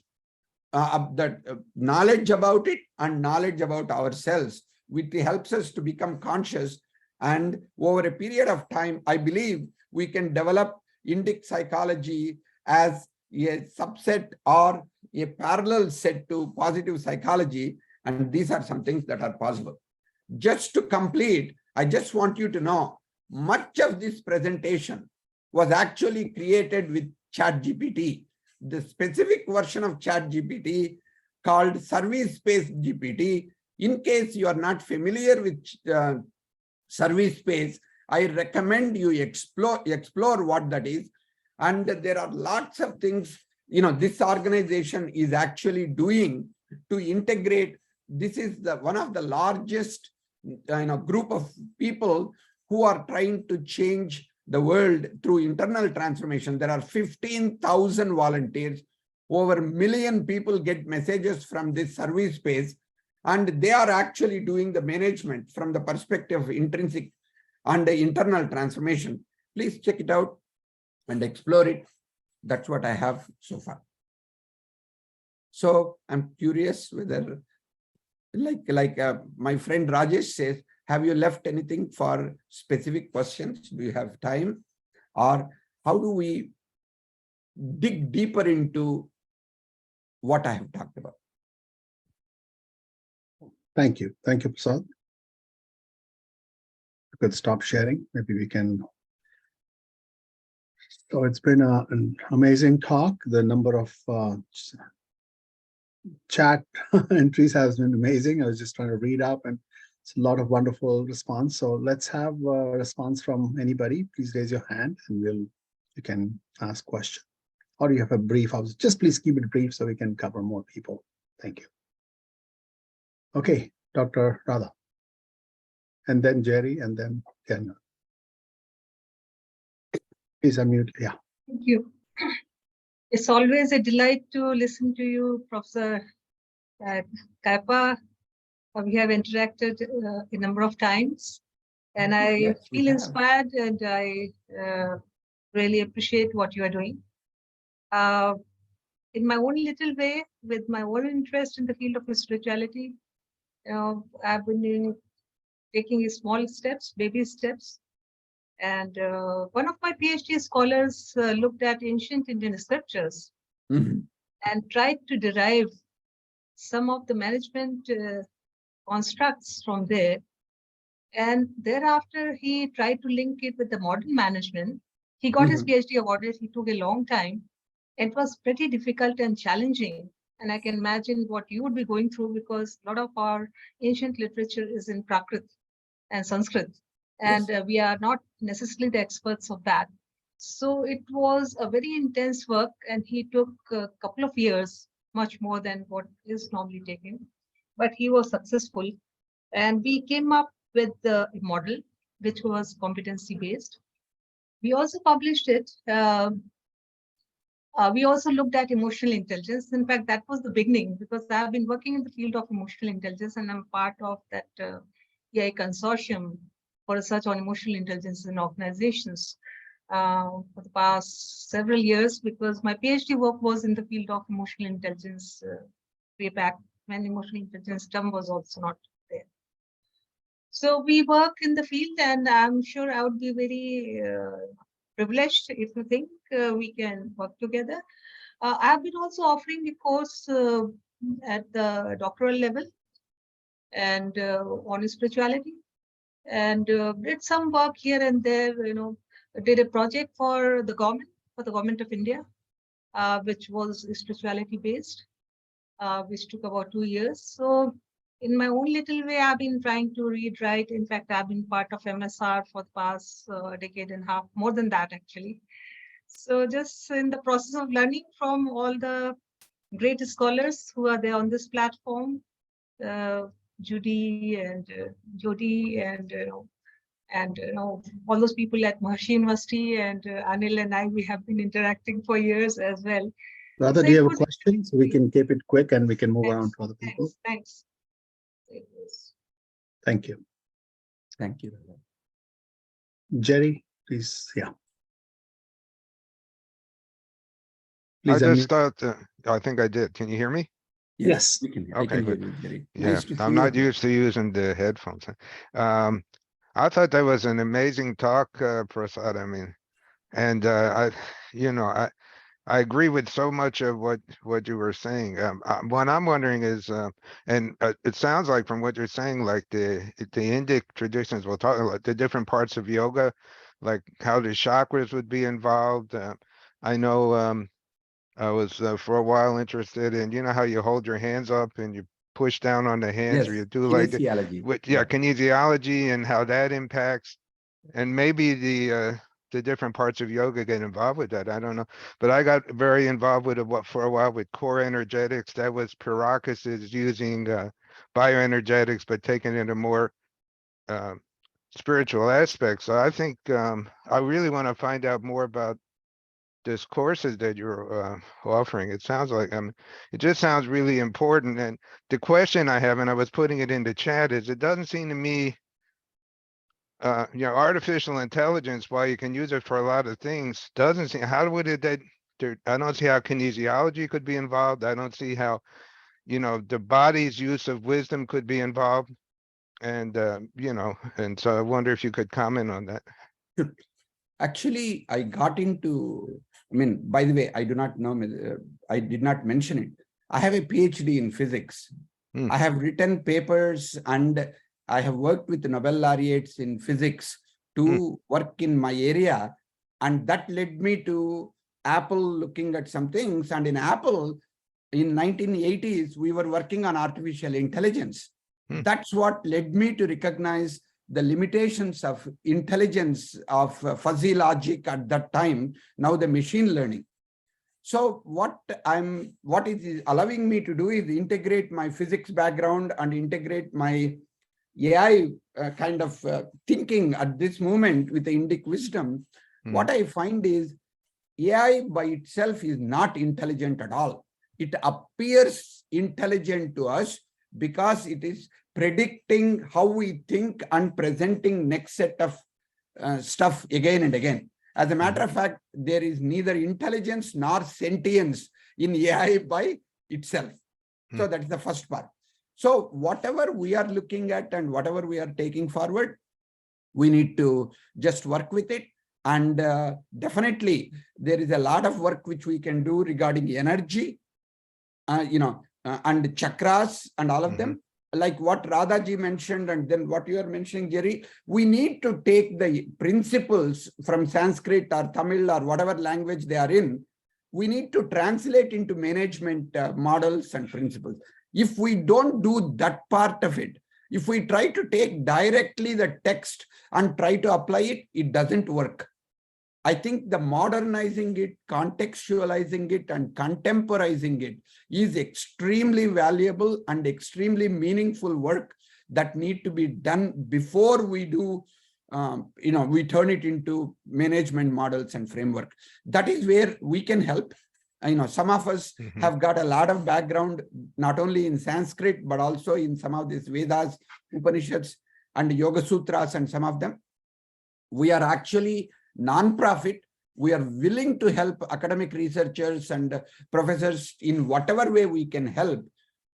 that knowledge about it and knowledge about ourselves, which helps us to become conscious. And over a period of time, I believe we can develop Indic psychology as a subset or a parallel set to positive psychology. And these are some things that are possible. Just to complete, I just want you to know, much of this presentation was actually created with ChatGPT. The specific version of ChatGPT called Service Space GPT. In case you are not familiar with Service Space, I recommend you explore what that is. And there are lots of things, this organization is actually doing to integrate. This is one of the largest group of people who are trying to change the world through internal transformation. There are 15,000 volunteers. Over 1 million people get messages from this service space, and they are actually doing the management from the perspective of intrinsic and the internal transformation. Please check it out and explore it. That's what I have so far. So I'm curious whether, my friend Rajesh says, have you left anything for specific questions? Do you have time? Or how do we dig deeper into what I have talked about? Thank you. Thank you, Prasad. You could stop sharing. Maybe we can. So it's been an amazing talk. The number of chat entries has been amazing. I was just trying to read up, and it's a lot of wonderful response. So let's have a response from anybody. Please raise your hand and you can ask questions. Or you have a brief. Just please keep it brief so we can cover more people. Thank you. Okay, Dr. Radha. And then Jerry, and then Ken. Please unmute. Yeah. Thank you. It's always a delight to listen to you, Professor Kaipa. We have interacted a number of times, and I feel inspired, and I really appreciate what you are doing. In my own little way, with my own interest in the field of spirituality, I've been taking small steps, baby steps. And one of my PhD scholars looked at ancient Indian scriptures and tried to derive some of the management constructs from there. And thereafter, he tried to link it with the modern management. He got his PhD awarded. He took a long time. It was pretty difficult and challenging. And I can imagine what you would be going through, because a lot of our ancient literature is in Prakrit and Sanskrit. And we are not necessarily the experts of that. So it was a very intense work, and he took a couple of years, much more than what is normally taken. But he was successful. And we came up with a model, which was competency-based. We also published it. We also looked at emotional intelligence. In fact, that was the beginning, because I have been working in the field of emotional intelligence, and I'm part of that EI consortium for research on emotional intelligence in organizations for the past several years, because my PhD work was in the field of emotional intelligence way back when emotional intelligence term was also not there. So we work in the field, and I'm sure I would be very privileged if you think we can work together. I've been also offering the course at the doctoral level and on spirituality, and did some work here and there. Did a project for the government of India, which was spirituality based, which took about 2 years. So in my own little way, I've been trying to read, write. In fact, I've been part of MSR for the past decade and a half, more than that actually. So just in the process of learning from all the great scholars who are there on this platform, Judy and Jody and all those people at Maharishi University, and Anil and I, we have been interacting for years as well. Radha, do you have a question? So we can keep it quick and we can move on to other people. Thanks. Thank you. Thank you. Jerry, please. Yeah. I Please just unmute. thought, I think I did. Can you hear me? Yes. We can, Okay, good. hear you, Jerry. Yeah, Nice to see I'm not you. used to using the headphones. I thought that was an amazing talk, Prasad. I mean, and I agree with so much of what you were saying. What I'm wondering is, it sounds like from what you're saying, like the Indic traditions, we'll talk about the different parts of yoga, like how the chakras would be involved. I know I was for a while interested in, how you hold your hands up and you push down on the hands, or you do like kinesiology. kinesiology, and how that impacts, and maybe the different parts of yoga get involved with that. I don't know, but I got very involved with it for a while with core energetics. That was Pirakis is using bioenergetics, but taking it a more spiritual aspects. So I think I really want to find out more about this courses that you're offering. It sounds like it just sounds really important. And the question I have, and I was putting it in the chat, is it doesn't seem to me, artificial intelligence, while you can use it for a lot of things, doesn't seem, how would it that I don't see how kinesiology could be involved. I don't see how, the body's use of wisdom could be involved. And, and so I wonder if you could comment on that. Actually, I got into, by the way, I do not know, I did not mention it. I have a PhD in physics. I have written papers and I have worked with Nobel laureates in physics to work in my area. And that led me to Apple looking at some things. And in Apple, in 1980s, we were working on artificial intelligence. That's what led me to recognize the limitations of intelligence of fuzzy logic at that time, now the machine learning. So what it is allowing me to do is integrate my physics background and integrate my AI kind of thinking at this moment with the Indic wisdom. What I find is AI by itself is not intelligent at all. It appears intelligent to us because it is predicting how we think and presenting next set of stuff again and again. As a matter of fact, there is neither intelligence nor sentience in AI by itself. So that's the first part. So whatever we are looking at and whatever we are taking forward, we need to just work with it. And definitely there is a lot of work which we can do regarding energy, and chakras and all of them. Like what Radhaji mentioned, and then what you are mentioning, Jerry, we need to take the principles from Sanskrit or Tamil or whatever language they are in. We need to translate into management models and principles. If we don't do that part of it, if we try to take directly the text and try to apply it, it doesn't work. I think the modernizing it, contextualizing it, and contemporizing it is extremely valuable and extremely meaningful work that need to be done before we do, we turn it into management models and framework. That is where we can help. Some of us have got a lot of background, not only in Sanskrit, but also in some of these Vedas, Upanishads, and Yoga Sutras, and some of them. We are actually non-profit. We are willing to help academic researchers and professors in whatever way we can help.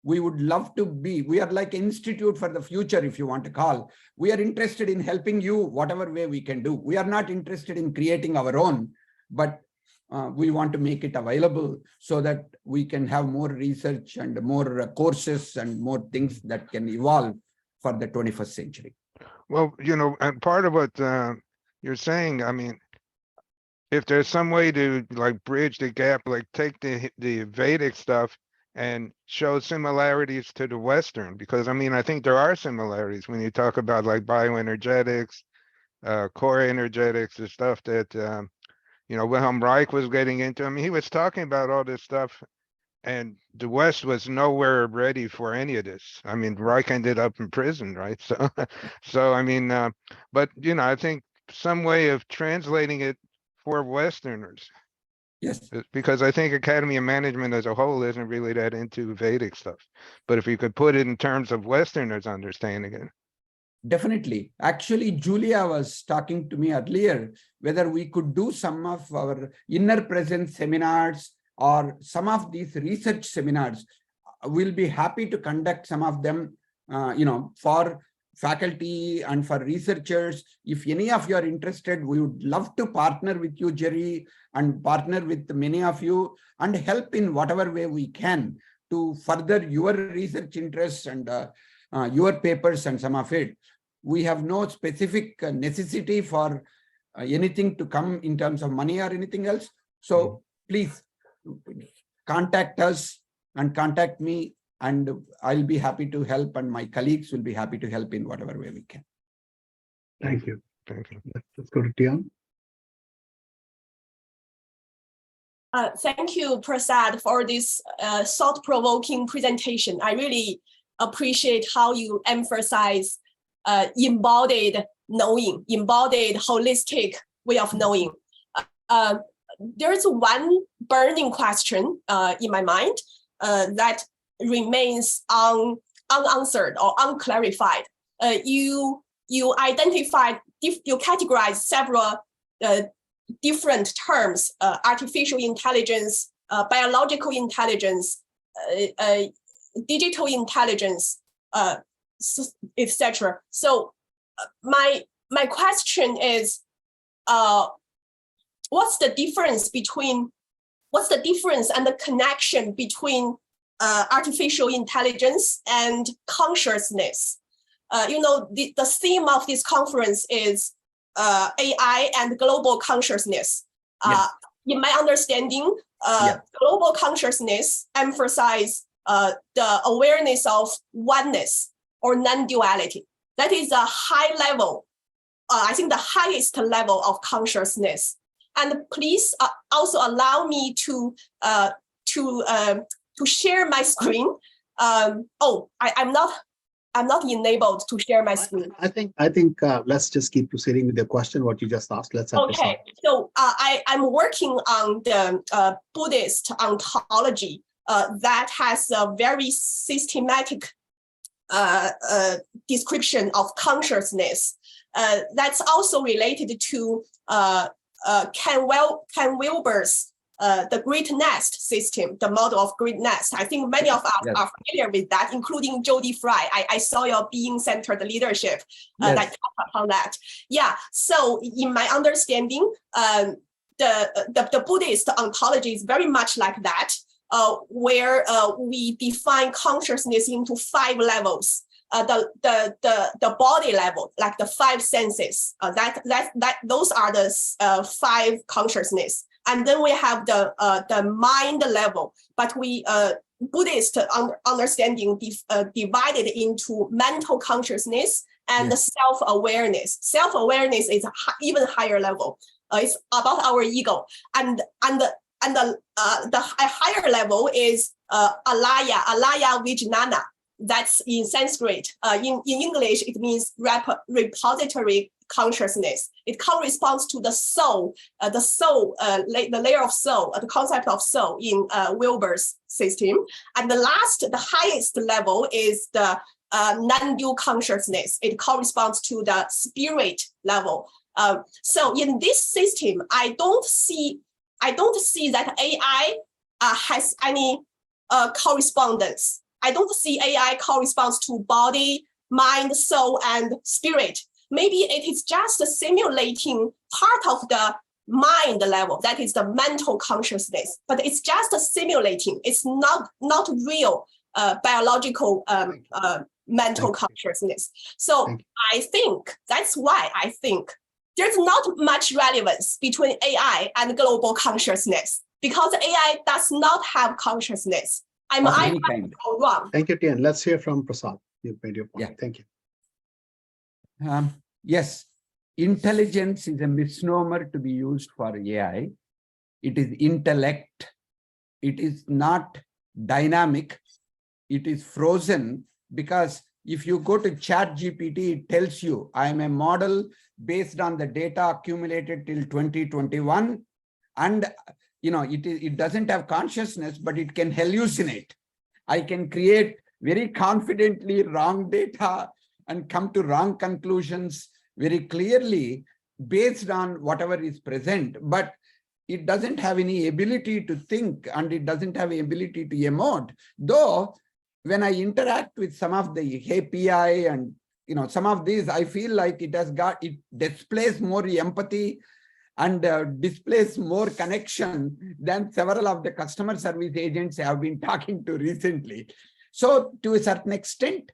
We would love to be, we are like Institute for the Future, if you want to call. We are interested in helping you whatever way we can do. We are not interested in creating our own, but we want to make it available so that we can have more research and more courses and more things that can evolve for the 21st century. Well, and part of what you're saying, if there's some way to like bridge the gap, like take the Vedic stuff and show similarities to the Western, because I think there are similarities when you talk about like bioenergetics, core energetics, the stuff that Wilhelm Reich was getting into. He was talking about all this stuff, and the West was nowhere ready for any of this. Reich ended up in prison, right? So, but I think some way of translating it for Westerners. Yes. Because I think Academy of Management as a whole isn't really that into Vedic stuff. But if you could put it in terms of Westerners understanding it. Definitely. Actually, Julia was talking to me earlier whether we could do some of our inner presence seminars or some of these research seminars. We'll be happy to conduct some of them, for faculty and for researchers. If any of you are interested, we would love to partner with you, Jerry, and partner with many of you and help in whatever way we can to further your research interests and your papers and some of it. We have no specific necessity for anything to come in terms of money or anything else. So please contact us and contact me, and I'll be happy to help, and my colleagues will be happy to help in whatever way we can. Thank you. Thank you. Let's go to Tian. Thank you, Prasad, for this thought-provoking presentation. I really appreciate how you emphasize embodied knowing, embodied, holistic way of knowing. There's one burning question in my mind that remains unanswered or unclarified. You identified, you categorized several different terms: artificial intelligence, biological intelligence, digital intelligence, etc. So my question is, what's the difference and the connection between artificial intelligence and consciousness? The theme of this conference is AI and global consciousness. Yes. In my understanding, global consciousness emphasizes the awareness of oneness or non-duality. That is a high level, I think the highest level of consciousness. And please also allow me to share my screen. I'm not enabled to share my screen. I think let's just keep proceeding with the question, what you just asked. Let's have this Okay, so I'm working on the Buddhist ontology that has a very systematic description of consciousness. That's also related to Ken Wilber's the Great Nest system, the model of Great Nest. I think many of us are familiar with that, including Jody Fry. I saw your being-centered leadership that talked upon that. Yeah, so in my understanding, the Buddhist ontology is very much like that, where we define consciousness into 5 levels. The body level, like the 5 senses, those are the 5 consciousness. And then we have the mind level, but we Buddhist understanding divided into mental consciousness and self-awareness. Self-awareness is even higher level. It's about our ego, and the higher level is alaya vijnana. That's in Sanskrit. In English, it means repository consciousness. It corresponds to the soul, the layer of soul, the concept of soul in Wilber's system. And the highest level is the non-dual consciousness. It corresponds to the spirit level. So in this system, I don't see that AI has any correspondence. I don't see AI corresponds to body, mind, soul, and spirit. Maybe it is just simulating part of the mind level, that is the mental consciousness, but it's just simulating. It's not real biological mental consciousness. So I think that's why I think there's not much relevance between AI and global consciousness, because AI does not have consciousness. I'm wrong. Thank you, Tian. Let's hear from Prasad. You've made your point. Yeah. Thank you. Yes, intelligence is a misnomer to be used for AI. It is intellect. It is not dynamic. It is frozen, because if you go to ChatGPT, it tells you, I am a model based on the data accumulated till 2021. And it doesn't have consciousness, but it can hallucinate. I can create very confidently wrong data and come to wrong conclusions very clearly based on whatever is present, but it doesn't have any ability to think, and it doesn't have the ability to emote. Though when I interact with some of the API and some of these, I feel like it displays more empathy and displays more connection than several of the customer service agents have been talking to recently. So to a certain extent,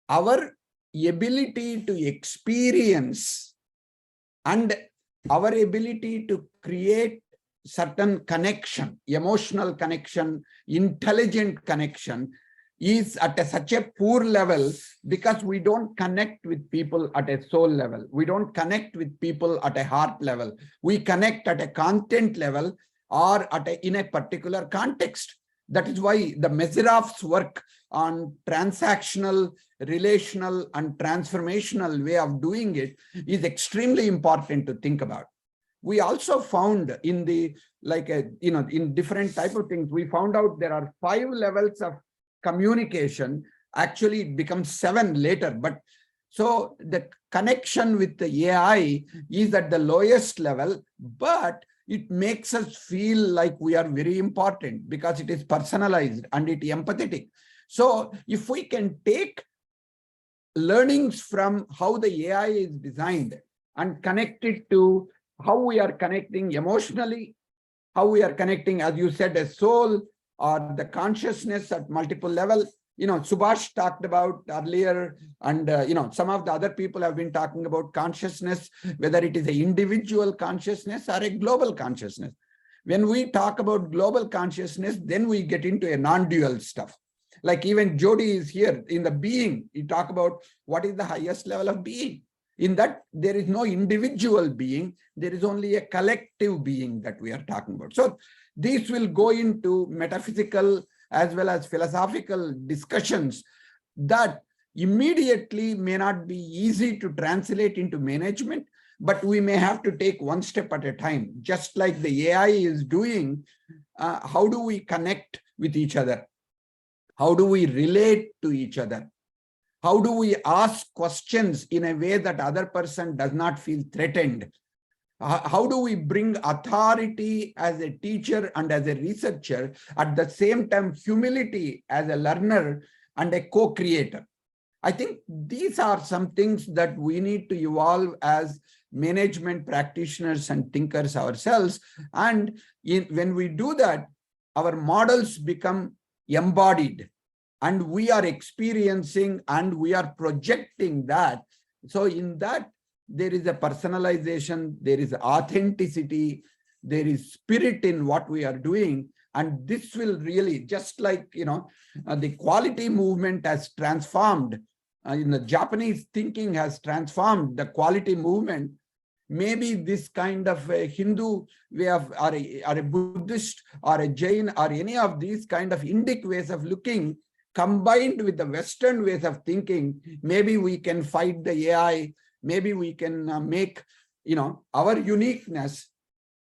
our ability to experience and our ability to create certain connection, emotional connection, intelligent connection, is at such a poor level, because we don't connect with people at a soul level. We don't connect with people at a heart level. We connect at a content level or in a particular context. That is why the Meziroff's work on transactional, relational, and transformational way of doing it is extremely important to think about. We also found in the, in different type of things, we found out there are 5 levels of communication. Actually, it becomes 7 later. But so the connection with the AI is at the lowest level, but it makes us feel like we are very important because it is personalized and it is empathetic. So if we can take learnings from how the AI is designed and connect it to how we are connecting emotionally, how we are connecting, as you said, a soul or the consciousness at multiple levels. Subhash talked about earlier, and some of the other people have been talking about consciousness, whether it is an individual consciousness or a global consciousness. When we talk about global consciousness, then we get into a non-dual stuff. Like even Jody is here in the being. You talk about what is the highest level of being. In that, there is no individual being. There is only a collective being that we are talking about. So these will go into metaphysical as well as philosophical discussions that immediately may not be easy to translate into management, but we may have to take one step at a time. Just like the AI is doing, how do we connect with each other? How do we relate to each other? How do we ask questions in a way that other person does not feel threatened? How do we bring authority as a teacher and as a researcher, at the same time humility as a learner and a co-creator? I think these are some things that we need to evolve as management practitioners and thinkers ourselves. And when we do that, our models become embodied and we are experiencing and we are projecting that. So in that, there is a personalization, there is authenticity, there is spirit in what we are doing. And this will really, just like, the quality movement has transformed, in the Japanese thinking has transformed the quality movement. Maybe this kind of a Hindu way of, or a Buddhist or a Jain or any of these kind of Indic ways of looking, combined with the Western ways of thinking, maybe we can fight the AI. Maybe we can make, our uniqueness,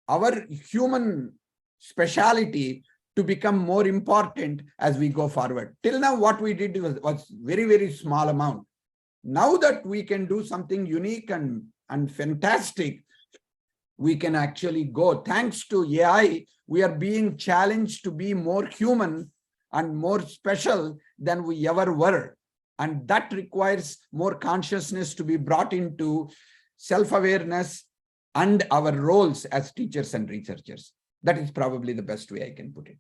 our human speciality to become more important as we go forward. Till now, what we did was very, very small amount. Now that we can do something unique and fantastic, we can actually go. Thanks to AI, we are being challenged to be more human and more special than we ever were. And that requires more consciousness to be brought into self-awareness and our roles as teachers and researchers. That is probably the best way I can put it.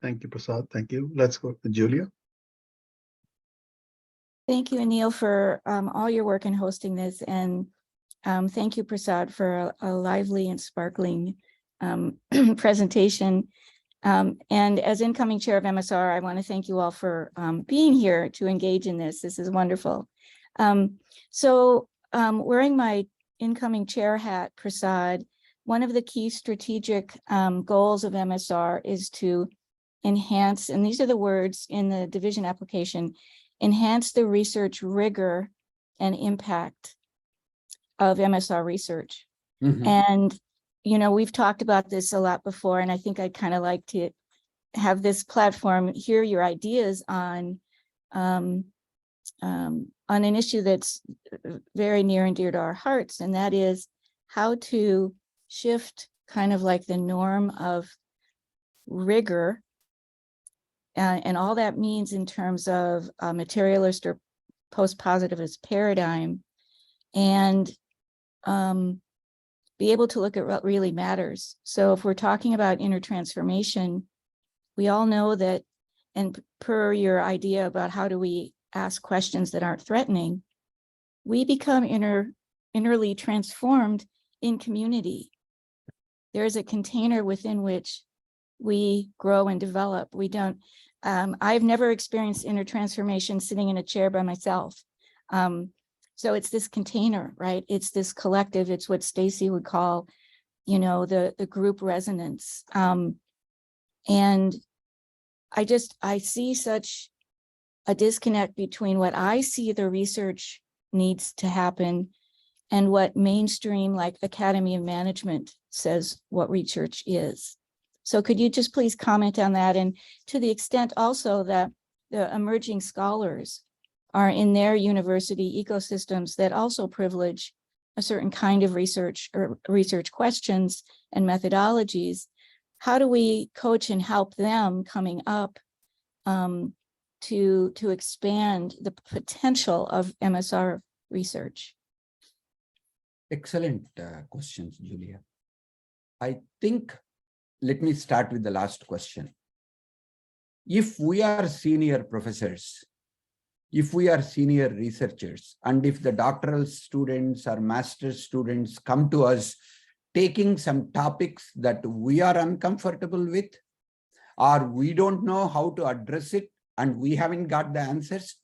Thank you, Prasad. Thank you. Let's go to Julia. Thank you, Anil, for all your work in hosting this. And thank you, Prasad, for a lively and sparkling presentation. And as incoming chair of MSR, I want to thank you all for being here to engage in this. This is wonderful. Wearing my incoming chair hat, Prasad, one of the key strategic goals of MSR is to enhance, and these are the words in the division application, enhance the research rigor and impact of MSR research. Mm-hmm. And we've talked about this a lot before, and I think I'd kind of like to have this platform hear your ideas on an issue that's very near and dear to our hearts, and that is how to shift kind of like the norm of rigor and all that means in terms of a materialist or post-positivist paradigm, and be able to look at what really matters. So if we're talking about inner transformation, we all know that, and per your idea about how do we ask questions that aren't threatening, we become innerly transformed in community. There is a container within which we grow and develop. We don't, I've never experienced inner transformation sitting in a chair by myself. So it's this container, right? It's this collective. It's what Stacy would call, the group resonance. And I see such a disconnect between what I see the research needs to happen and what mainstream, like Academy of Management, says what research is. So could you just please comment on that? And to the extent also that the emerging scholars are in their university ecosystems that also privilege a certain kind of research or research questions and methodologies, how do we coach and help them coming up to expand the potential of MSR research? Excellent questions, Julia. I think, let me start with the last question. If we are senior professors, if we are senior researchers, and if the doctoral students or master's students come to us taking some topics that we are uncomfortable with, or we don't know how to address it, and we haven't got the answers,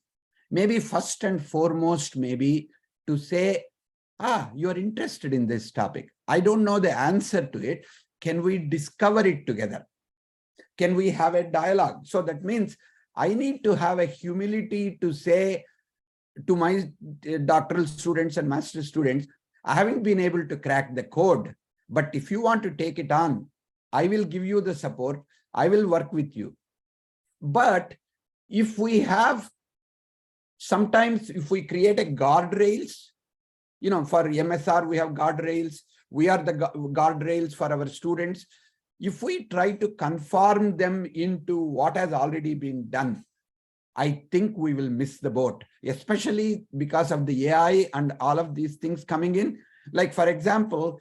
maybe first and foremost, maybe to say, you're interested in this topic. I don't know the answer to it. Can we discover it together? Can we have a dialogue? So that means I need to have a humility to say to my doctoral students and master students, I haven't been able to crack the code, but if you want to take it on, I will give you the support. I will work with you. But if we have, sometimes if we create a guardrails, for MSR, we have guardrails. We are the guardrails for our students. If we try to conform them into what has already been done, I think we will miss the boat, especially because of the AI and all of these things coming in. Like, for example,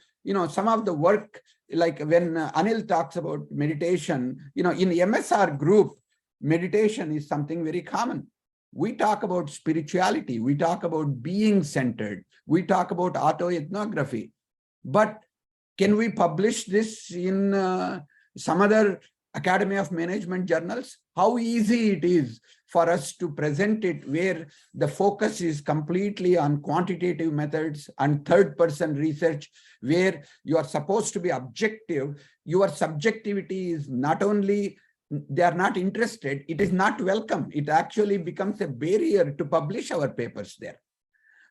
some of the work, like when Anil talks about meditation, in MSR group, meditation is something very common. We talk about spirituality. We talk about being centered. We talk about autoethnography. But can we publish this in some other Academy of Management journals? How easy it is for us to present it where the focus is completely on quantitative methods and third-person research, where you are supposed to be objective. Your subjectivity is not only they are not interested, it is not welcome. It actually becomes a barrier to publish our papers there.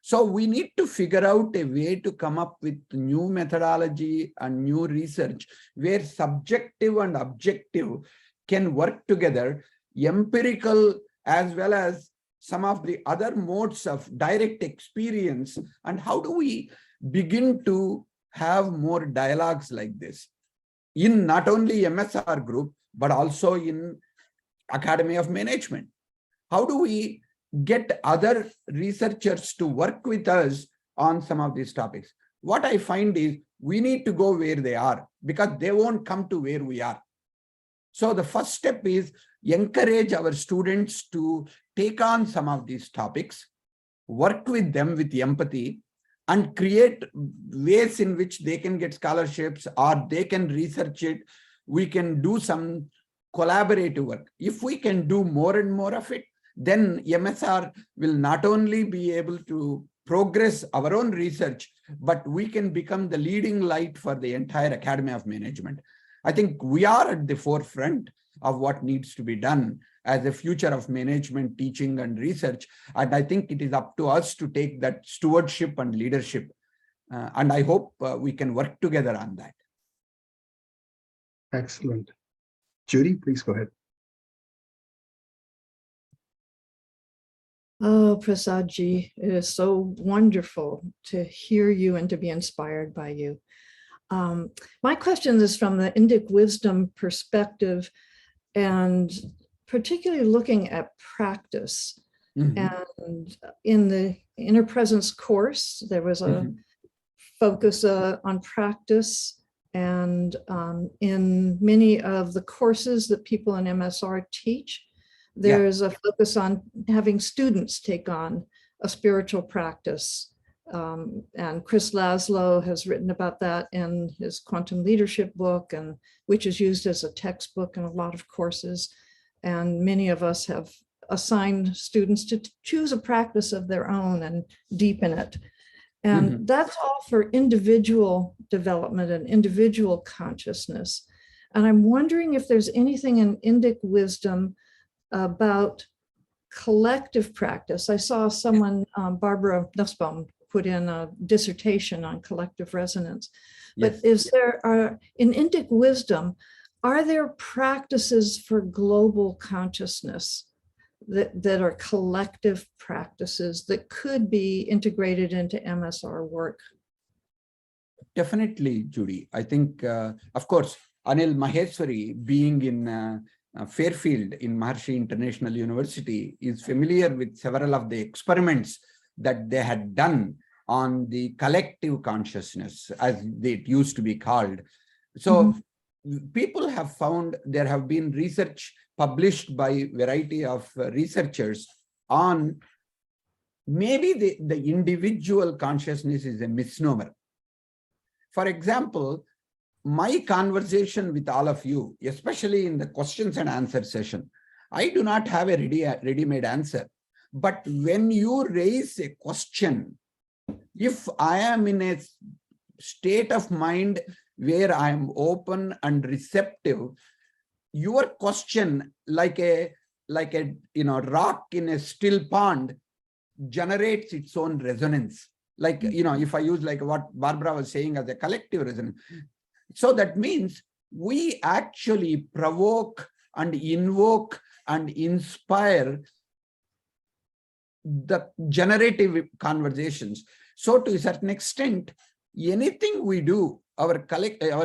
So we need to figure out a way to come up with new methodology and new research where subjective and objective can work together, empirical as well as some of the other modes of direct experience. And how do we begin to have more dialogues like this in not only MSR group, but also in Academy of Management? How do we get other researchers to work with us on some of these topics? What I find is we need to go where they are because they won't come to where we are. So the first step is encourage our students to take on some of these topics, work with them with empathy, and create ways in which they can get scholarships or they can research it. We can do some collaborative work. If we can do more and more of it, then MSR will not only be able to progress our own research, but we can become the leading light for the entire Academy of Management. I think we are at the forefront of what needs to be done as a future of management, teaching, and research. And I think it is up to us to take that stewardship and leadership. And I hope we can work together on that. Excellent. Judy, please go ahead. Oh, Prasad ji, it is so wonderful to hear you and to be inspired by you. My question is from the Indic wisdom perspective, and particularly looking at practice. And in the Inner Presence course, there was a focus on practice. And in many of the courses that people in MSR teach, there's a focus on having students take on a spiritual practice. And Chris Laszlo has written about that in his Quantum Leadership book, and which is used as a textbook in a lot of courses. And many of us have assigned students to choose a practice of their own and deepen it. And that's all for individual development and individual consciousness. And I'm wondering if there's anything in Indic wisdom about collective practice. I saw someone, Barbara Nussbaum, put in a dissertation on collective resonance. But Yes. is there, in Indic wisdom, are there practices for global consciousness that are collective practices that could be integrated into MSR work? Definitely, Judy. I think, of course, Anil Maheshwari, being in Fairfield in Maharshi International University, is familiar with several of the experiments that they had done on the collective consciousness, as it used to be called. So people have found there have been research published by a variety of researchers on maybe the individual consciousness is a misnomer. For example, my conversation with all of you, especially in the questions and answer session, I do not have a ready-made answer. But when you raise a question, if I am in a state of mind where I am open and receptive, your question, like a rock in a still pond, generates its own resonance. Like, if I use like what Barbara was saying as a collective resonance. So that means we actually provoke and invoke and inspire the generative conversations. So to a certain extent, anything we do, our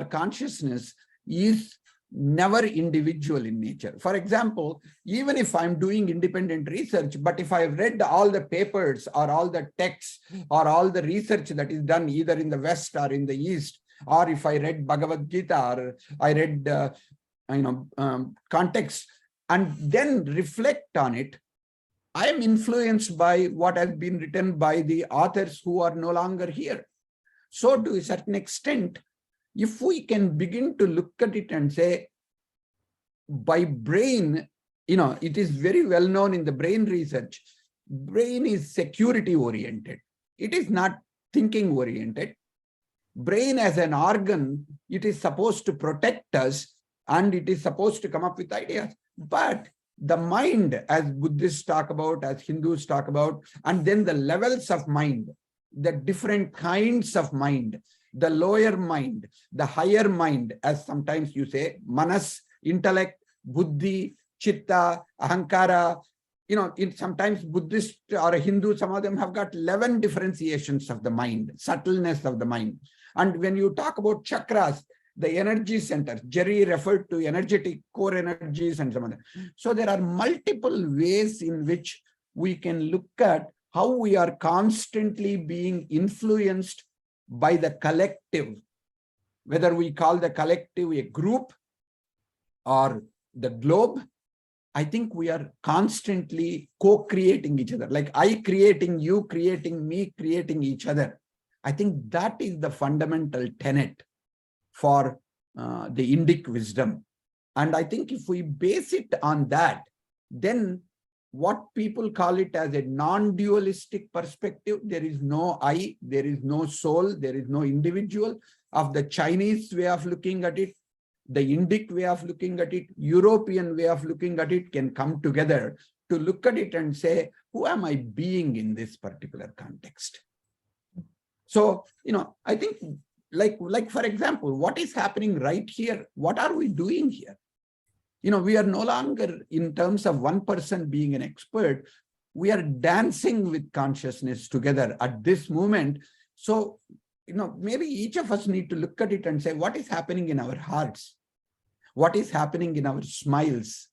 consciousness is never individual in nature. For example, even if I'm doing independent research, but if I've read all the papers or all the texts or all the research that is done either in the West or in the East, or if I read Bhagavad Gita or I read context and then reflect on it, I am influenced by what has been written by the authors who are no longer here. So to a certain extent, if we can begin to look at it and say, by brain, it is very well known in the brain research, brain is security oriented. It is not thinking oriented. Brain as an organ, it is supposed to protect us and it is supposed to come up with ideas. But the mind, as Buddhists talk about, as Hindus talk about, and then the levels of mind, the different kinds of mind, the lower mind, the higher mind, as sometimes you say, manas, intellect, buddhi, chitta, ahankara. Sometimes Buddhist or a Hindu, some of them have got 11 differentiations of the mind, subtleness of the mind. And when you talk about chakras, the energy centers, Jerry referred to energetic core energies and some other. So there are multiple ways in which we can look at how we are constantly being influenced by the collective, whether we call the collective a group or the globe. I think we are constantly co-creating each other, like I creating you, creating me, creating each other. I think that is the fundamental tenet for the Indic wisdom. And I think if we base it on that, then what people call it as a non-dualistic perspective, there is no I, there is no soul, there is no individual. Of the Chinese way of looking at it, the Indic way of looking at it, European way of looking at it can come together to look at it and say, who am I being in this particular context? So, I think like for example, what is happening right here? What are we doing here? We are no longer in terms of one person being an expert. We are dancing with consciousness together at this moment. So, maybe each of us need to look at it and say, what is happening in our hearts? What is happening in our smiles?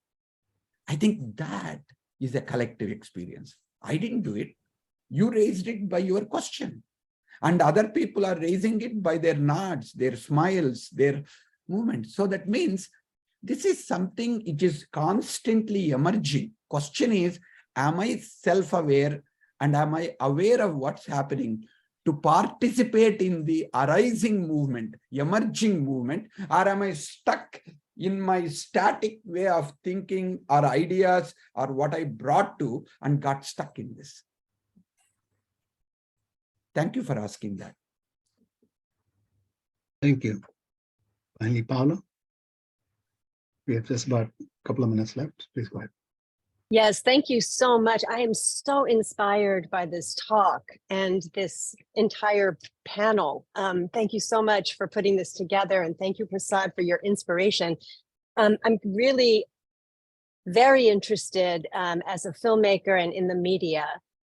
I think that is a collective experience. I didn't do it. You raised it by your question. And other people are raising it by their nods, their smiles, their movements. So that means this is something which is constantly emerging. Question is, am I self-aware and am I aware of what's happening to participate in the arising movement, emerging movement, or am I stuck in my static way of thinking or ideas or what I brought to and got stuck in this? Thank you for asking that. Thank you. Finally, Paolo. We have just about a couple of minutes left. Please go ahead. Yes, thank you so much. I am so inspired by this talk and this entire panel. Thank you so much for putting this together, and thank you, Prasad, for your inspiration. I'm really very interested as a filmmaker and in the media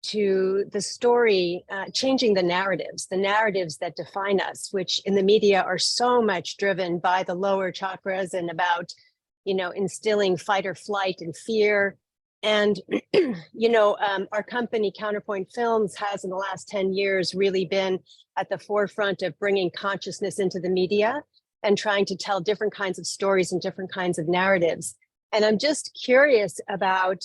to the story, changing the narratives that define us, which in the media are so much driven by the lower chakras and about, instilling fight or flight and fear. And, our company Counterpoint Films has in the last 10 years really been at the forefront of bringing consciousness into the media and trying to tell different kinds of stories and different kinds of narratives. And I'm just curious about,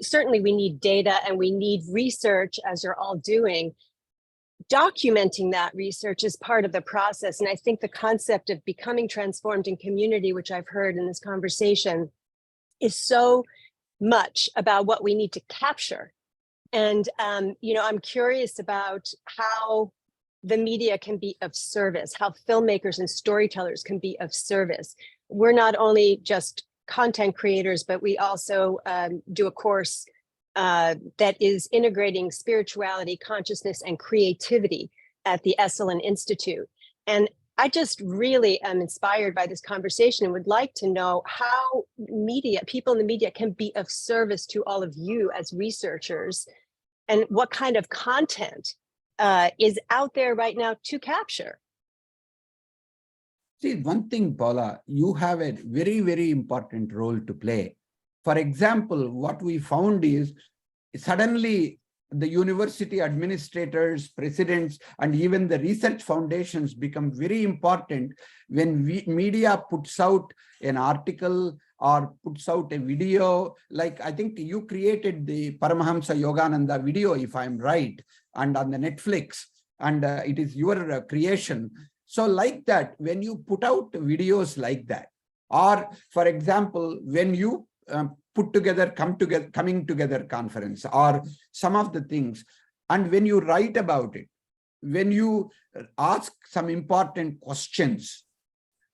certainly we need data and we need research, as you're all doing. Documenting that research is part of the process. And I think the concept of becoming transformed in community, which I've heard in this conversation, is so much about what we need to capture. And, I'm curious about how the media can be of service, how filmmakers and storytellers can be of service. We're not only just content creators, but we also do a course that is integrating spirituality, consciousness, and creativity at the Esalen Institute. And I just really am inspired by this conversation and would like to know how people in the media can be of service to all of you as researchers, and what kind of content is out there right now to capture. See, one thing, Paula, you have a very, very important role to play. For example, what we found is suddenly the university administrators, presidents, and even the research foundations become very important when media puts out an article or puts out a video. Like, I think you created the Paramahamsa Yogananda video, if I'm right, and on the Netflix, and it is your creation. So like that, when you put out videos like that, or for example, when you put together, coming together conference, or some of the things, and when you write about it, when you ask some important questions,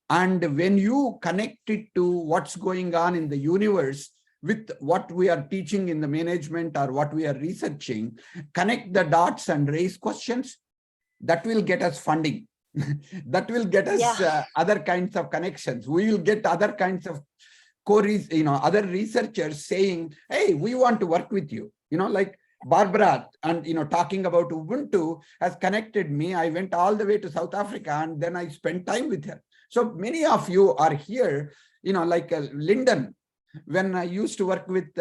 and when you connect it to what's going on in the universe with what we are teaching in the management or what we are researching, connect the dots and raise questions, that will get us funding. That will get us other kinds of connections. We will get other kinds of other researchers saying, hey, we want to work with you. Like Barbara, and talking about Ubuntu has connected me. I went all the way to South Africa and then I spent time with her. So many of you are here, like Lyndon. When I used to work with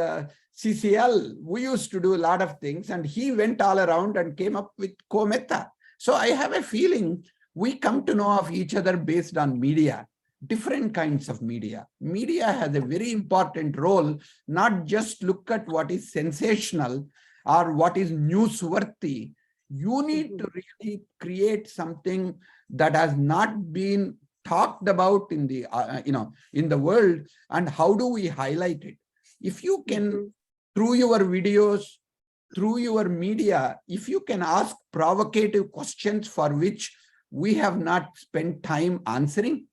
CCL, we used to do a lot of things, and he went all around and came up with Co-Meta. So I have a feeling we come to know of each other based on media, different kinds of media. Media has a very important role, not just look at what is sensational or what is newsworthy. You need to really create something that has not been talked about in the, in the world, and how do we highlight it? If you can, through your videos, through your media, if you can ask provocative questions for which we have not spent time answering,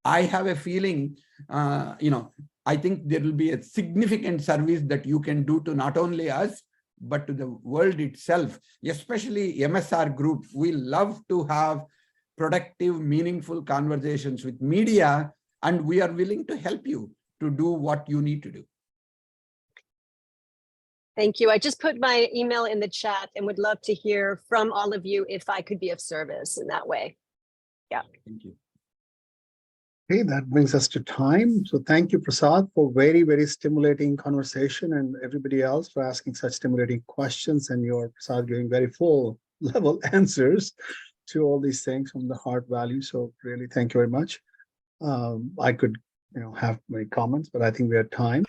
I have a feeling, I think there will be a significant service that you can do to not only us, but to the world itself, especially MSR group. We love to have productive, meaningful conversations with media, and we are willing to help you to do what you need to do. Thank you. I just put my email in the chat and would love to hear from all of you if I could be of service in that way. Yeah. Thank you. Okay, that brings us to time. So thank you, Prasad, for very, very stimulating conversation, and everybody else for asking such stimulating questions, and your Prasad giving very full level answers to all these things from the heart value. So really, thank you very much. I could, have many comments, but I think we have time.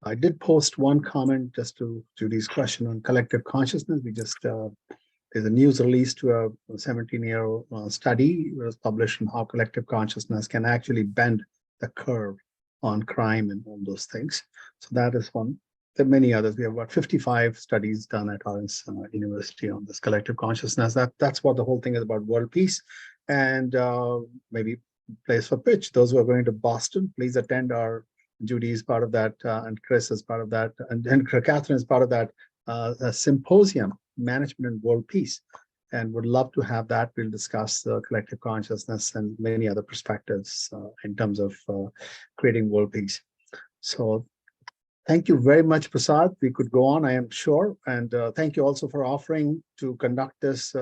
I did post one comment just to Judy's question on collective consciousness. We just, there's a news release to a 17-year study that was published on how collective consciousness can actually bend the curve on crime and all those things. So that is one. There are many others. We have about 55 studies done at our university on this collective consciousness. That's what the whole thing is about, world peace. And maybe place for pitch. Those who are going to Boston, please attend our, Judy is part of that, and Chris is part of that, and Catherine is part of that symposium, Management and World Peace. And would love to have that. We'll discuss collective consciousness and many other perspectives in terms of creating world peace. So thank you very much, Prasad. We could go on, I am sure. And thank you also for offering to conduct this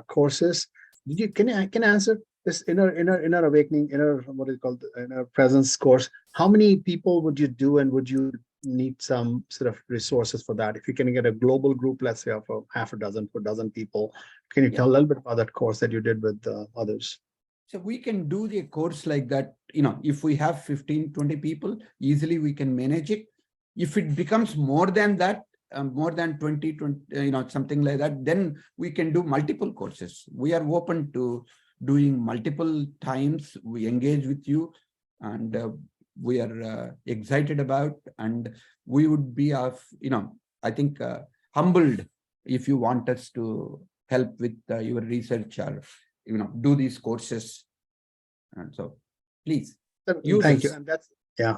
courses. Did you, can I answer this inner awakening, what is it called, inner presence course? How many people would you do, and would you need some sort of resources for that? If you can get a global group, let's say of half a dozen to a dozen people, can you tell a little bit about that course that you did with others? So we can do the course like that, if we have 15, 20 people, easily we can manage it. If it becomes more than that, more than 20, something like that, then we can do multiple courses. We are open to doing multiple times. We engage with you, and we are excited about, and we would be I think humbled if you want us to help with your research or do these courses. And so please thank you. And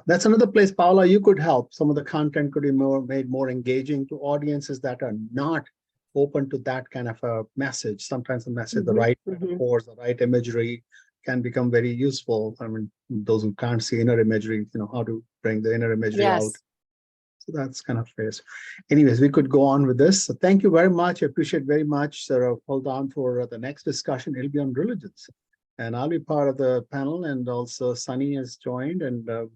that's another place, Paula, you could help. Some of the content could be made more engaging to audiences that are not open to that kind of a message. Sometimes the message, the right metaphors, the right imagery can become very useful. I mean, those who can't see inner imagery, how to bring the inner imagery out. So that's kind of fair. Anyways, we could go on with this. So thank you very much. I appreciate very much. So hold on for the next discussion. It'll be on religions. And I'll be part of the panel, and also Sunny has joined, and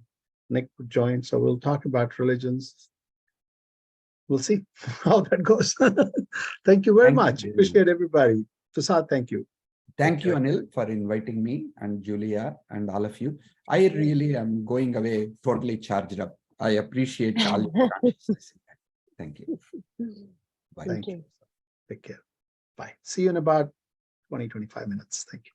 Nick joined. So we'll talk about religions. We'll see how that goes. Thank you very much. Appreciate everybody. Prasad, thank you. Thank you, Anil, for inviting me, and Julia and all of you. I really am going away totally charged up. I appreciate all your consciousness. Thank you. Bye. Thank you. Take care. Bye. See you in about 20, 25 minutes. Thank you.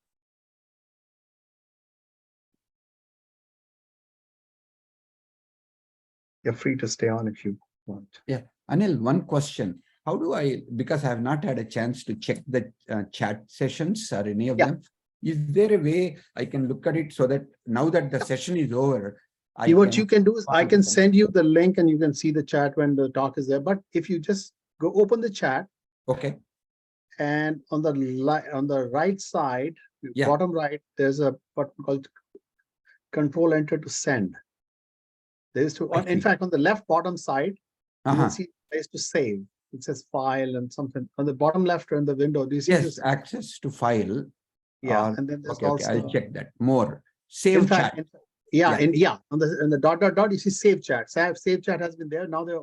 You're free to stay on if you want. Yeah. Anil, one question. How do I, because I have not had a chance to check the chat sessions or any of them, is there a way I can look at it so that now that the session is over, what you can do is I can send you the link and you can see the chat when the talk is there. But if you just go open the chat, okay, and on the right side, bottom right, there's a button called Control Enter to send. There's in fact, on the left bottom side, you will see a place to save. It says file and something on the bottom left or in the window. Do you see this? Access to file. Yeah, and then there's also. I'll check that more. Save chat. On the dot, you see save chat. Save chat has been there. Now they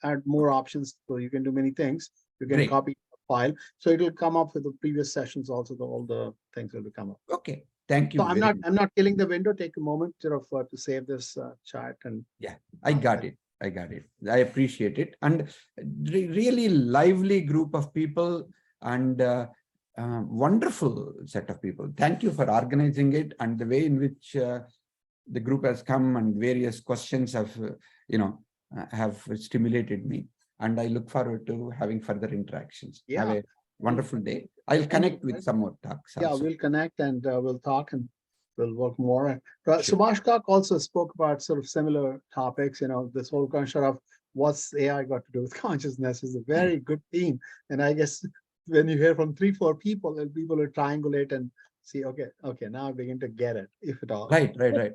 add more options, so you can do many things. You can copy a file, so it will come up with the previous sessions. Also, all the things will come up. Okay, thank you. So I'm not killing the window. Take a moment to save this chat, and I got it. I appreciate it, and really lively group of people, and wonderful set of people. Thank you for organizing it, and the way in which the group has come and various questions have stimulated me, and I look forward to having further interactions. Have a wonderful day. I'll connect with some more talks. Also. We'll connect and we'll talk and we'll work more. Subhash Kak also spoke about sort of similar topics. This whole concept of what's AI got to do with consciousness is a very good theme. And I guess when you hear from 3-4 people, and people will triangulate and see, okay, now I begin to get it, if at all. Right.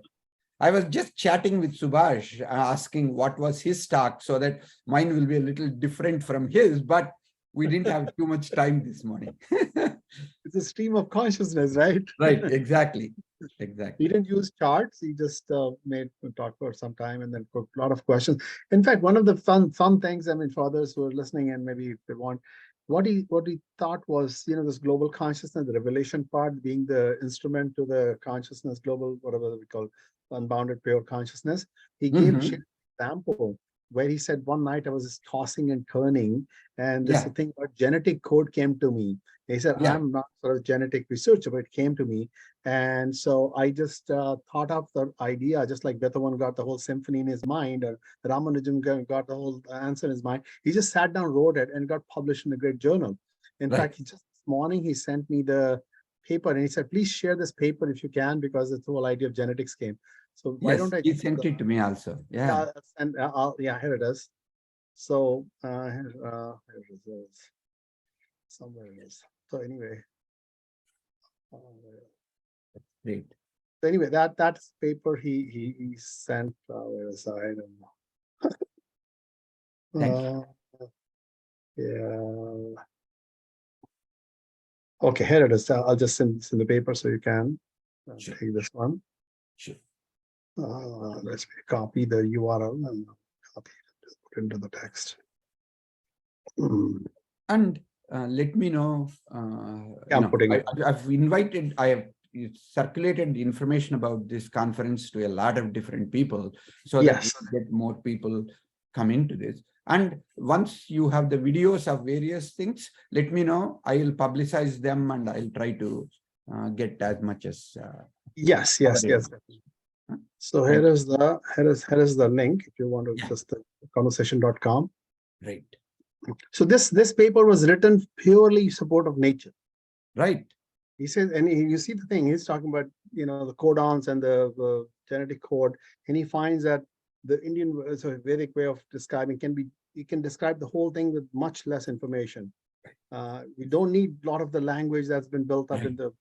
I was just chatting with Subhash, asking what was his talk, so that mine will be a little different from his, but we didn't have too much time this morning. It's a stream of consciousness, right? Right, exactly. He didn't use charts. He just made talk for some time and then put a lot of questions. In fact, one of the fun things, for others who are listening and maybe if they want, what he thought was, this global consciousness, the revelation part being the instrument to the consciousness, global, whatever we call unbounded pure consciousness. He gave an example where he said, one night I was just tossing and turning, and this thing about genetic code came to me. He said, I'm not sort of genetic researcher, but it came to me. And so I just thought of the idea, just like Beethoven got the whole symphony in his mind, or Ramanujan got the whole answer in his mind. He just sat down, wrote it, and got published in a great journal. In fact, just this morning, he sent me the paper, and he said, please share this paper if you can, because the whole idea of genetics came. So why Yes, don't I? he sent it to me also. Yeah. And yeah, here it is. So here it is. Somewhere it is. So anyway. Great. So anyway, that's paper he sent. Where is I don't know. Thank you. Yeah. Okay, here it is. I'll just send this in the paper so you can Sure. take this one. Sure. Let's copy the URL and copy it, put into the text. And let me know. I'm putting it. I've invited, I have circulated the information about this conference to a lot of different people so that we get more people come into this. And once you have the videos of various things, let me know. I will publicize them and I'll try to get as much as. Yes. So here is the link if you want to just the conversation.com. Right. So this paper was written purely in support of nature. Right. He says, and you see the thing, he's talking about, the codons and the genetic code, and he finds that the Indian Vedic way of describing you can describe the whole thing with much less information. We don't need a lot of the language that's been built up in the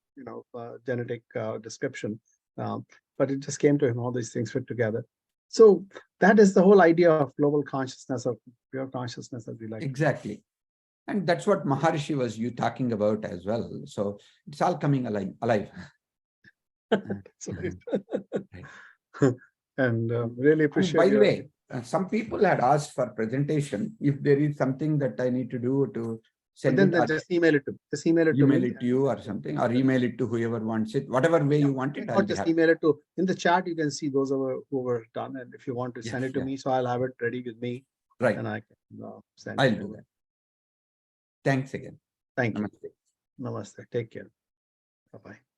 genetic description, but it just came to him, all these things fit together. So that is the whole idea of global consciousness, of pure consciousness, as we like. Exactly. And that's what Maharishi was talking about as well. So it's all coming alive. And really appreciate. And by the way, some people had asked for presentation. If there is something that I need to do to send then it, just email it to. Just email it to me. Email it to you or something, or email it to whoever wants it. Whatever way you want it, Or just email it to. In the chat, you can see those who were done, and if you want to send it to me, so I'll have it ready with me. Right. And I can send I'll it. do that. Thanks again. Thank you. Namaste. Namaste. Take care. Bye-bye.